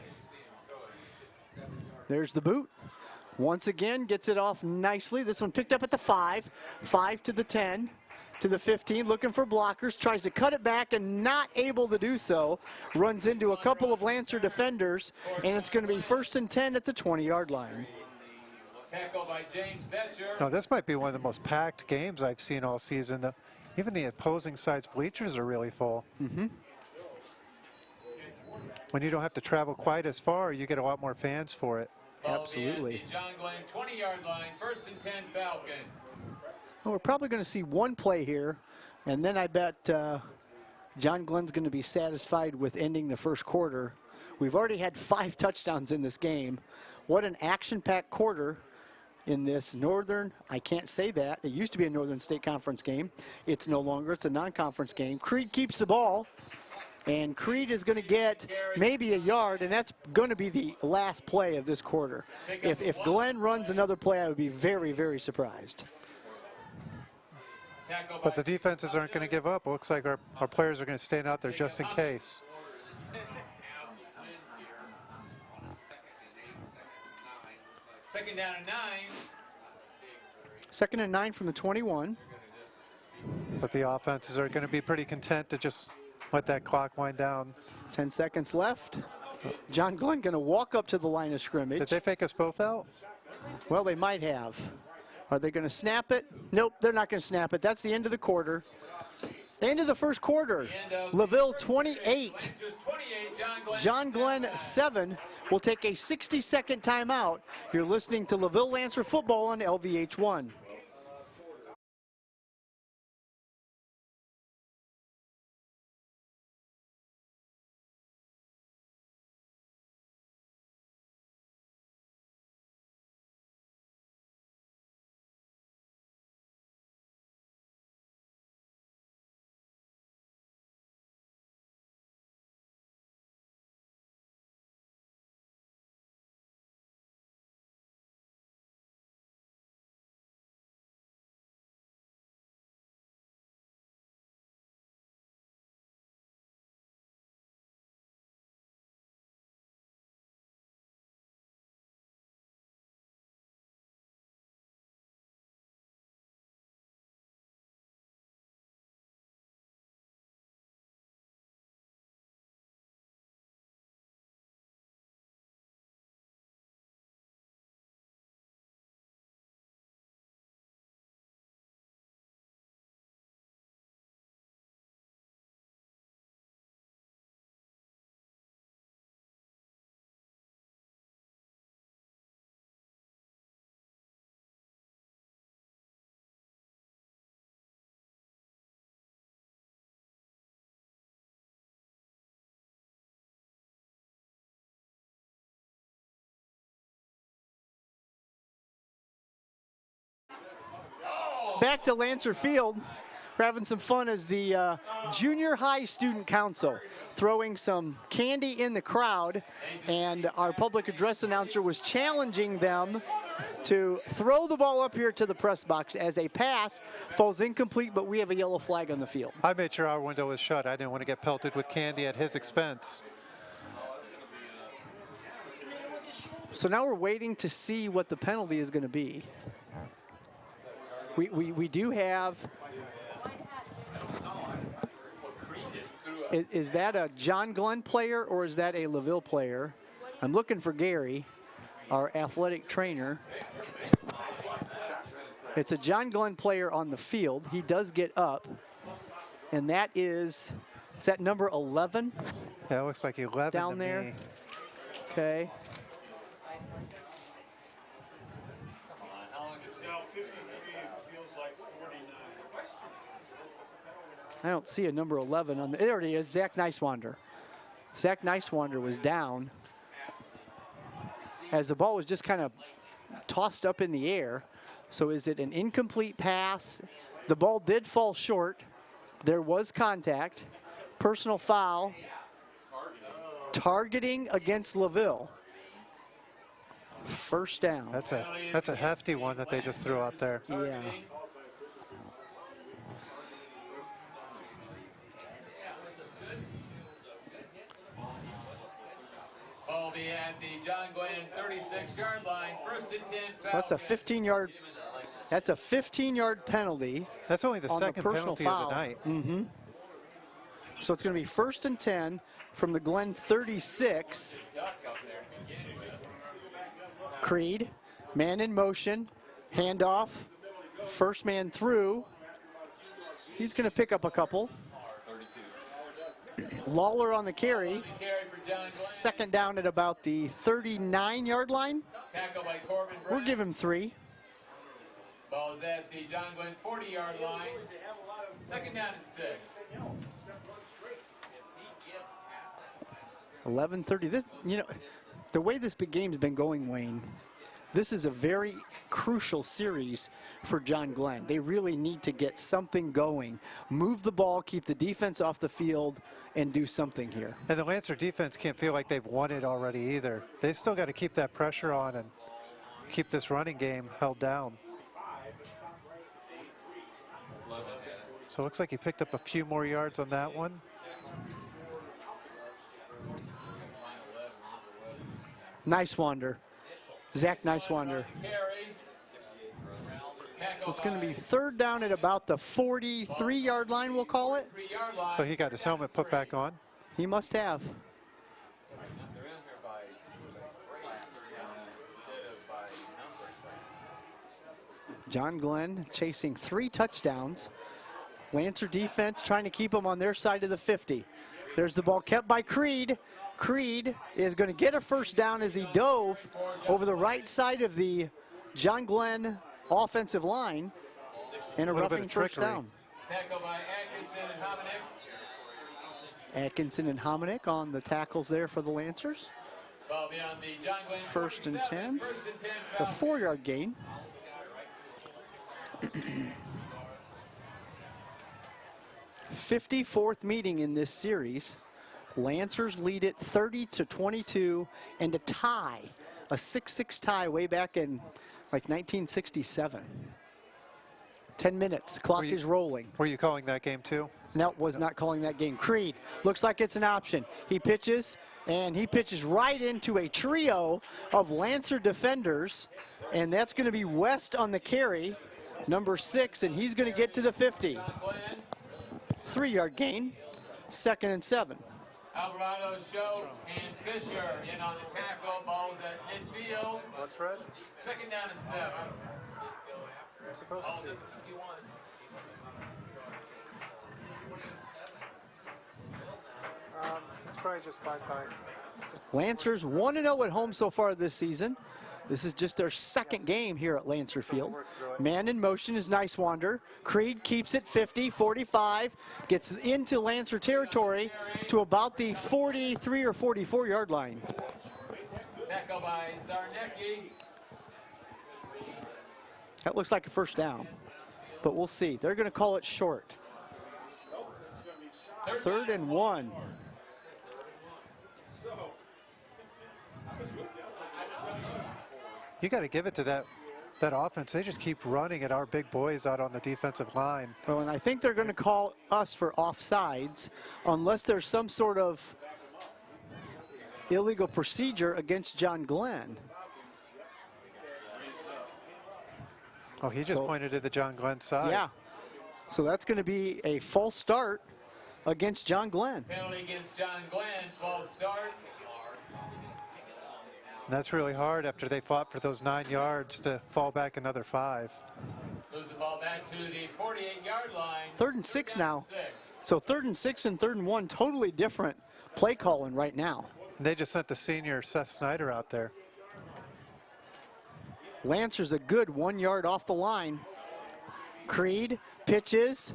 [SPEAKER 1] There's the boot. Once again, gets it off nicely. This one picked up at the 5. 5 to the 10, to the 15, looking for blockers. Tries to cut it back and not able to do so. Runs into a couple of Lancer defenders, and it's going to be 1st and 10 at the 20-yard line.
[SPEAKER 10] Tackle by James Vetcher.
[SPEAKER 9] Now, this might be one of the most packed games I've seen all season. Even the opposing side's bleachers are really full. When you don't have to travel quite as far, you get a lot more fans for it.
[SPEAKER 1] Absolutely.
[SPEAKER 10] John Glen 20-yard line, 1st and 10 Falcons.
[SPEAKER 1] Well, we're probably going to see one play here, and then I bet John Glen's going to be satisfied with ending the first quarter. We've already had 5 touchdowns in this game. What an action-packed quarter in this Northern, I can't say that. It used to be a Northern State Conference game. It's no longer. It's a non-conference game. Creed keeps the ball. And Creed is going to get maybe a yard, and that's going to be the last play of this quarter. If Glenn runs another play, I would be very, very surprised.
[SPEAKER 9] But the defenses aren't going to give up. It looks like our players are going to stand out there just in case.
[SPEAKER 10] Second down and 9.
[SPEAKER 1] 2nd and 9 from the 21.
[SPEAKER 9] But the offenses are going to be pretty content to just let that clock wind down.
[SPEAKER 1] 10 seconds left. John Glen going to walk up to the line of scrimmage.
[SPEAKER 9] Did they fake us both out?
[SPEAKER 1] Well, they might have. Are they going to snap it? Nope, they're not going to snap it. That's the end of the quarter. End of the first quarter. LaVille 28. John Glen 7. We'll take a 60-second timeout. You're listening to LaVille Lancer football on LVH1. Back to Lancer Field. We're having some fun as the junior high student council throwing some candy in the crowd, and our public address announcer was challenging them to throw the ball up here to the press box as a pass falls incomplete, but we have a yellow flag on the field.
[SPEAKER 9] I made sure our window was shut. I didn't want to get pelted with candy at his expense.
[SPEAKER 1] So now we're waiting to see what the penalty is going to be. We do have, is that a John Glen player or is that a LaVille player? I'm looking for Gary, our athletic trainer. It's a John Glen player on the field. He does get up, and that is that number 11?
[SPEAKER 9] Yeah, it looks like 11
[SPEAKER 1] down
[SPEAKER 9] to
[SPEAKER 1] there.
[SPEAKER 9] Me.
[SPEAKER 1] Okay. I don't see a number 11 on the, there it is, Zach Neiswander. Zach Neiswander was down. as the ball was just kind of tossed up in the air. So is it an incomplete pass? The ball did fall short. There was contact. Personal foul. Targeting against LaVille. First down.
[SPEAKER 9] That's a hefty one that they just threw out there.
[SPEAKER 1] Yeah.
[SPEAKER 10] Ball be at the John Glen 36-yard line. First and 10.
[SPEAKER 1] So that's a 15-yard. That's a 15-yard penalty.
[SPEAKER 9] That's only the
[SPEAKER 1] on
[SPEAKER 9] second
[SPEAKER 1] personal
[SPEAKER 9] penalty
[SPEAKER 1] foul.
[SPEAKER 9] of the night.
[SPEAKER 1] Mm-hmm. So it's going to be first and 10 from the Glen 36. Creed, man in motion, handoff, first man through. He's going to pick up a couple. Lawler on the carry. Second down at about the 39-yard line. We'll give him 3.
[SPEAKER 10] Ball is at the John Glen 40-yard line. Second down and 6.
[SPEAKER 1] 11:30. This, you know, the way this big game's been going, Wayne, this is a very crucial series for John Glen. They really need to get something going, move the ball, keep the defense off the field, and do something here.
[SPEAKER 9] And the Lancer defense can't feel like they've won it already either. They still got to keep that pressure on and keep this running game held down. So it looks like he picked up a few more yards on that one.
[SPEAKER 1] Nice wander. Zach, nice wander. So it's going to be third down at about the 43-yard line, we'll call it.
[SPEAKER 9] So he got his helmet put back on.
[SPEAKER 1] He must have. John Glen chasing 3 touchdowns. Lancer defense trying to keep them on their side of the 50. There's the ball kept by Creed. Creed is going to get a first down as he dove over the right side of the John Glen offensive line, and a roughing first down.
[SPEAKER 10] Tackle by Atkinson and Hominick.
[SPEAKER 1] Atkinson and Hominick on the tackles there for the Lancers.
[SPEAKER 10] Ball beyond the John Glen
[SPEAKER 1] First and 10.
[SPEAKER 10] First and 10.
[SPEAKER 1] It's a 4-yard gain. '54th meeting in this series. Lancers lead it 30-22, and a tie, a 6-6 tie way back in like 1967. 10 minutes, clock is rolling.
[SPEAKER 9] Were you calling that game too?
[SPEAKER 1] No, was not calling that game. Creed, looks like it's an option. He pitches, and he pitches right into a trio of Lancer defenders, and that's going to be West on the carry, number 6, and he's going to get to the 50. 3-yard gain, 2nd and 7.
[SPEAKER 10] Alvarado, Show, and Fisher in on the tackle. Ball's at midfield.
[SPEAKER 9] What's red?
[SPEAKER 10] Second down and 7.
[SPEAKER 9] It's supposed
[SPEAKER 10] Ball's
[SPEAKER 9] to be.
[SPEAKER 10] at the 51.
[SPEAKER 9] It's probably just 5-5.
[SPEAKER 1] Lancers 1-0 at home so far this season. This is just their second game here at Lancer Field. Man in motion is nice wander. Creed keeps it 50, 45, gets into Lancer territory to about the 43 or 44-yard line.
[SPEAKER 10] Tackle by Zarnecki.
[SPEAKER 1] That looks like a first down, but we'll see. They're going to call it short. 3rd and 1.
[SPEAKER 9] You got to give it to that offense. They just keep running at our big boys out on the defensive line.
[SPEAKER 1] Well, and I think they're going to call us for offsides unless there's some sort of illegal procedure against John Glen.
[SPEAKER 9] Oh, he just pointed to the John Glen side.
[SPEAKER 1] Yeah. So that's going to be a false start against John Glen.
[SPEAKER 10] Penalty against John Glen. False start.
[SPEAKER 9] And that's really hard after they fought for those 9 yards to fall back another 5.
[SPEAKER 10] Moves the ball back to the 48-yard line.
[SPEAKER 1] 3rd and 6 now. So 3rd and 6 and 3rd and 1, totally different play calling right now.
[SPEAKER 9] And they just sent the senior Seth Snyder out there.
[SPEAKER 1] Lancer's a good 1 yard off the line. Creed pitches,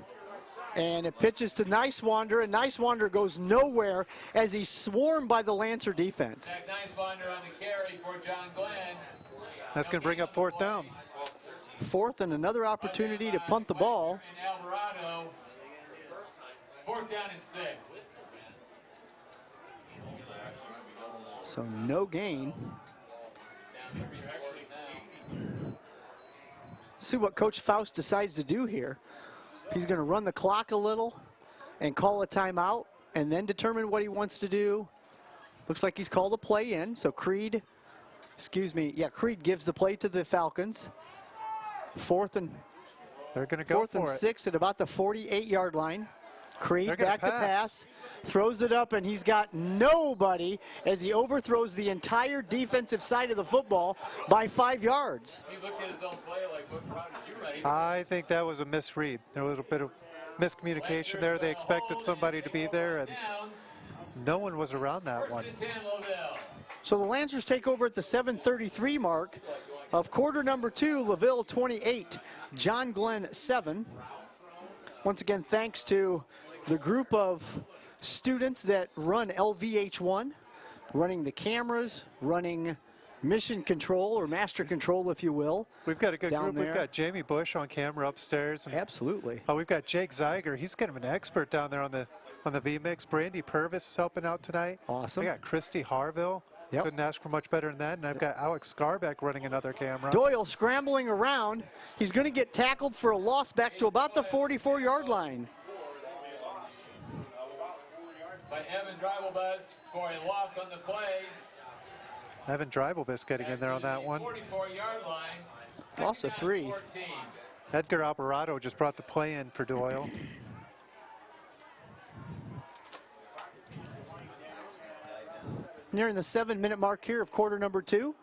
[SPEAKER 1] And it pitches to Nicewander, and Nicewander goes nowhere as he's swarmed by the Lancer defense.
[SPEAKER 10] Nicewander on the carry for John Glen.
[SPEAKER 9] That's going to bring up 4th down.
[SPEAKER 1] 4th and another opportunity to punt the ball.
[SPEAKER 10] And Alvarado, 4th down and 6.
[SPEAKER 1] So no gain. See what Coach Faust decides to do here. He's going to run the clock a little and call a timeout and then determine what he wants to do. Looks like he's called a play in. So Creed gives the play to the Falcons. 4th and
[SPEAKER 9] they're going to go
[SPEAKER 1] 4th and 6 at about the 48-yard line. Creed back to pass, throws it up, and he's got nobody as he overthrows the entire defensive side of the football by 5 yards.
[SPEAKER 10] He looked at his own play like, what route did you ready?
[SPEAKER 9] I think that was a misread. There was a little bit of miscommunication there. They expected somebody to be there, and no one was around that one.
[SPEAKER 1] So the Lancers take over at the 7:33 mark of quarter number 2, LaVille 28, John Glen 7. Once again, thanks to the group of students that run LVH1, running the cameras, running mission control or master control, if you will.
[SPEAKER 9] We've got a good group.
[SPEAKER 1] There.
[SPEAKER 9] We've got Jamie Bush on camera upstairs. And
[SPEAKER 1] absolutely.
[SPEAKER 9] We've got Jake Zeiger. He's kind of an expert down there on the VMix. Brandy Purvis is helping out tonight.
[SPEAKER 1] Awesome.
[SPEAKER 9] I got Christy Harville.
[SPEAKER 1] Yep.
[SPEAKER 9] Couldn't ask for much better than that. And I've got Alex Scarbeck running another camera.
[SPEAKER 1] Doyle scrambling around. He's going to get tackled for a loss back to about the 44-yard line.
[SPEAKER 10] By Evan Dreibelbus for a loss on the play.
[SPEAKER 9] Evan Dreibelbus getting in there on that one.
[SPEAKER 10] 44-yard line.
[SPEAKER 1] Loss of 3.
[SPEAKER 9] Edgar Alvarado just brought the play in for Doyle.
[SPEAKER 1] Nearing the 7-minute mark here of quarter number 2.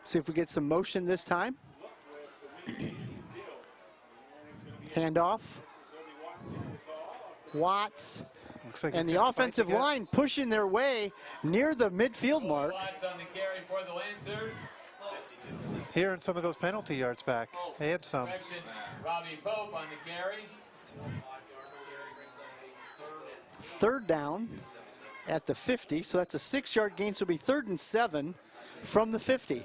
[SPEAKER 1] See if we get some motion this time. Handoff. Watts.
[SPEAKER 9] Looks like
[SPEAKER 1] and the offensive line pushing their way near the midfield mark.
[SPEAKER 10] Watts on the carry for the Lancers.
[SPEAKER 9] Hearing some of those penalty yards back. They had some.
[SPEAKER 10] Robbie Pope on the carry.
[SPEAKER 1] 3rd down at the 50, so that's a 6-yard gain, so it'll be 3rd and 7 from the 50.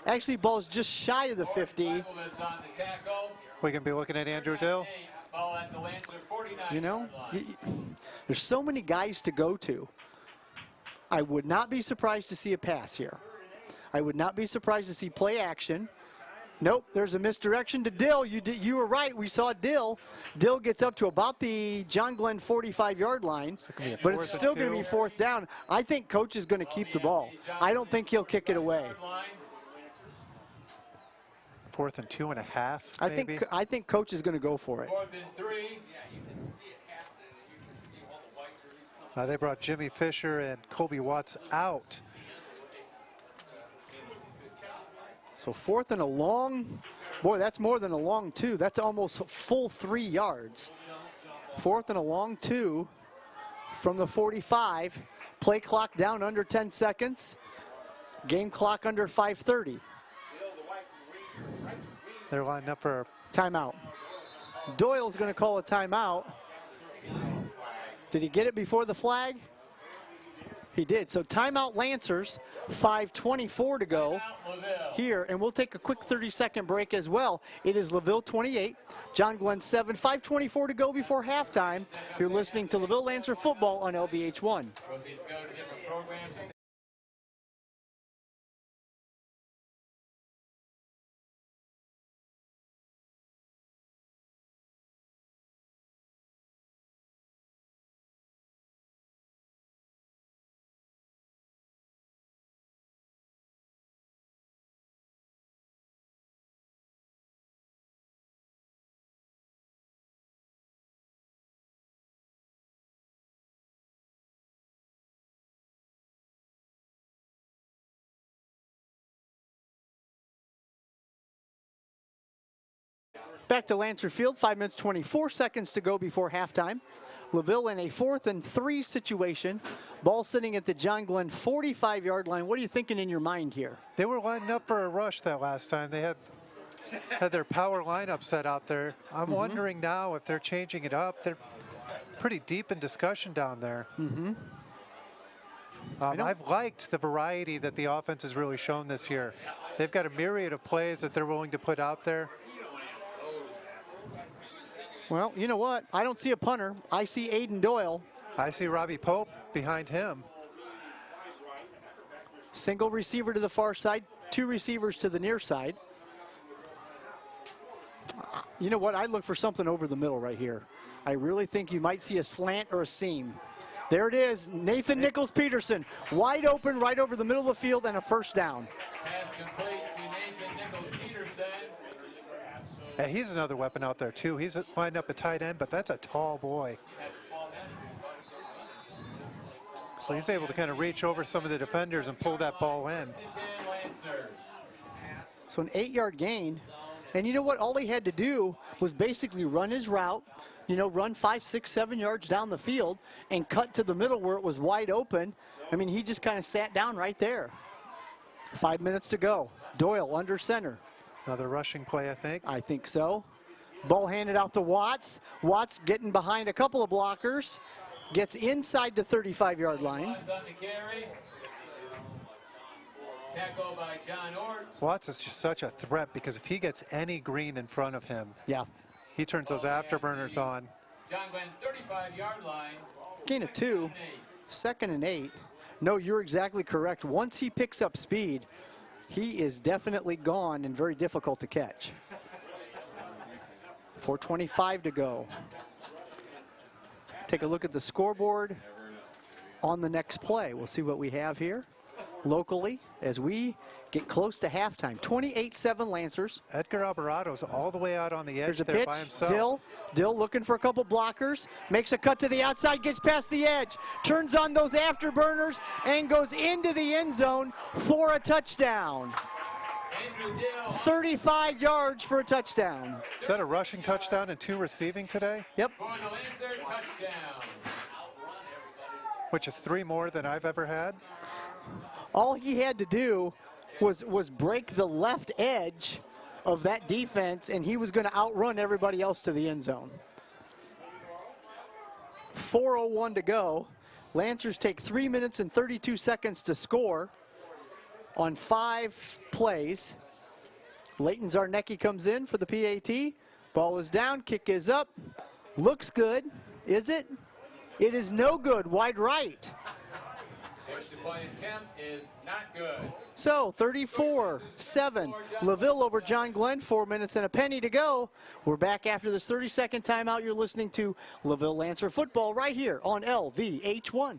[SPEAKER 1] Actually, ball's just shy of the 50.
[SPEAKER 9] We can be looking at Andrew Dill.
[SPEAKER 1] You know, there's so many guys to go to. I would not be surprised to see a pass here. I would not be surprised to see play action. Nope, there's a misdirection to Dill. You were right, we saw Dill. Dill gets up to about the John Glen 45-yard line, but it's still going to be 4th down. I think Coach is going to keep the ball. I don't think he'll kick it away.
[SPEAKER 9] 4th and 2.5, maybe?
[SPEAKER 1] I think Coach is going to go for it.
[SPEAKER 10] 4th and 3.
[SPEAKER 9] They brought Jimmy Fisher and Colby Watts out.
[SPEAKER 1] So 4th and a long, boy, that's more than a long 2. That's almost full 3 yards. 4th and a long 2 from the 45. Play clock down under 10 seconds. Game clock under 5:30.
[SPEAKER 9] They're lining up for
[SPEAKER 1] timeout. Doyle's going to call a timeout. Did he get it before the flag? He did. So timeout Lancers, 5:24 to go here, and we'll take a quick 30-second break as well. It is LaVille 28, John Glen 7, 5:24 to go before halftime. You're listening to LaVille Lancer football on LVH1.
[SPEAKER 10] Proceeds go to different programs.
[SPEAKER 1] Back to Lancer Field, 5 minutes, 24 seconds to go before halftime. LaVille in a 4th and 3 situation. Ball sitting at the John Glen 45-yard line. What are you thinking in your mind here?
[SPEAKER 9] They were lining up for a rush that last time. They had had their power lineup set out there. I'm wondering now if they're changing it up. They're pretty deep in discussion down there. I've liked the variety that the offense has really shown this year. They've got a myriad of plays that they're willing to put out there.
[SPEAKER 1] Well, you know what? I don't see a punter. I see Aiden Doyle.
[SPEAKER 9] I see Robbie Pope behind him.
[SPEAKER 1] Single receiver to the far side, 2 receivers to the near side. You know what? I'd look for something over the middle right here. I really think you might see a slant or a seam. There it is, Nathan Nichols-Peterson, wide open right over the middle of the field and a first down.
[SPEAKER 10] Pass complete to Nathan Nichols-Peterson.
[SPEAKER 9] And he's another weapon out there too. He's lined up a tight end, but that's a tall boy. So he's able to kind of reach over some of the defenders and pull that ball in.
[SPEAKER 1] So an 8-yard gain. And you know what? All he had to do was basically run his route, you know, run 5, 6, 7 yards down the field and cut to the middle where it was wide open. I mean, he just kind of sat down right there. 5 minutes to go. Doyle under center.
[SPEAKER 9] Another rushing play, I think.
[SPEAKER 1] I think so. Ball handed out to Watts. Watts getting behind a couple of blockers. Gets inside the 35-yard line.
[SPEAKER 10] Tackle by John Ort.
[SPEAKER 9] Watts is just such a threat because if he gets any green in front of him, he turns those afterburners on.
[SPEAKER 10] John Glen, 35-yard line.
[SPEAKER 1] Gain of 2, 2nd and 8. No, you're exactly correct. Once he picks up speed, he is definitely gone and very difficult to catch. 4:25 to go. Take a look at the scoreboard on the next play. We'll see what we have here locally as we get close to halftime. 28-7 Lancers.
[SPEAKER 9] Edgar Alvarado's all the way out on the edge
[SPEAKER 1] There's a
[SPEAKER 9] there
[SPEAKER 1] pitch.
[SPEAKER 9] by himself.
[SPEAKER 1] Dill looking for a couple blockers. Makes a cut to the outside, gets past the edge. Turns on those afterburners and goes into the end zone for a touchdown. 35 yards for a touchdown.
[SPEAKER 9] Is that a rushing touchdown and 2 receiving today?
[SPEAKER 1] Yep.
[SPEAKER 10] For the Lancer, touchdown.
[SPEAKER 9] Which is 3 more than I've ever had.
[SPEAKER 1] All he had to do was break the left edge of that defense, and he was going to outrun everybody else to the end zone. 4:01 to go. Lancers take 3 minutes and 32 seconds to score on 5 plays. Leighton Zarnecki comes in for the PAT. Ball is down, kick is up. Looks good. Is it? It is no good. Wide right.
[SPEAKER 10] Extra point attempt is not good.
[SPEAKER 1] So 34-7. LaVille over John Glen. 4 minutes and a penny to go. We're back after this 30-second timeout. You're listening to LaVille Lancer football right here on LVH1.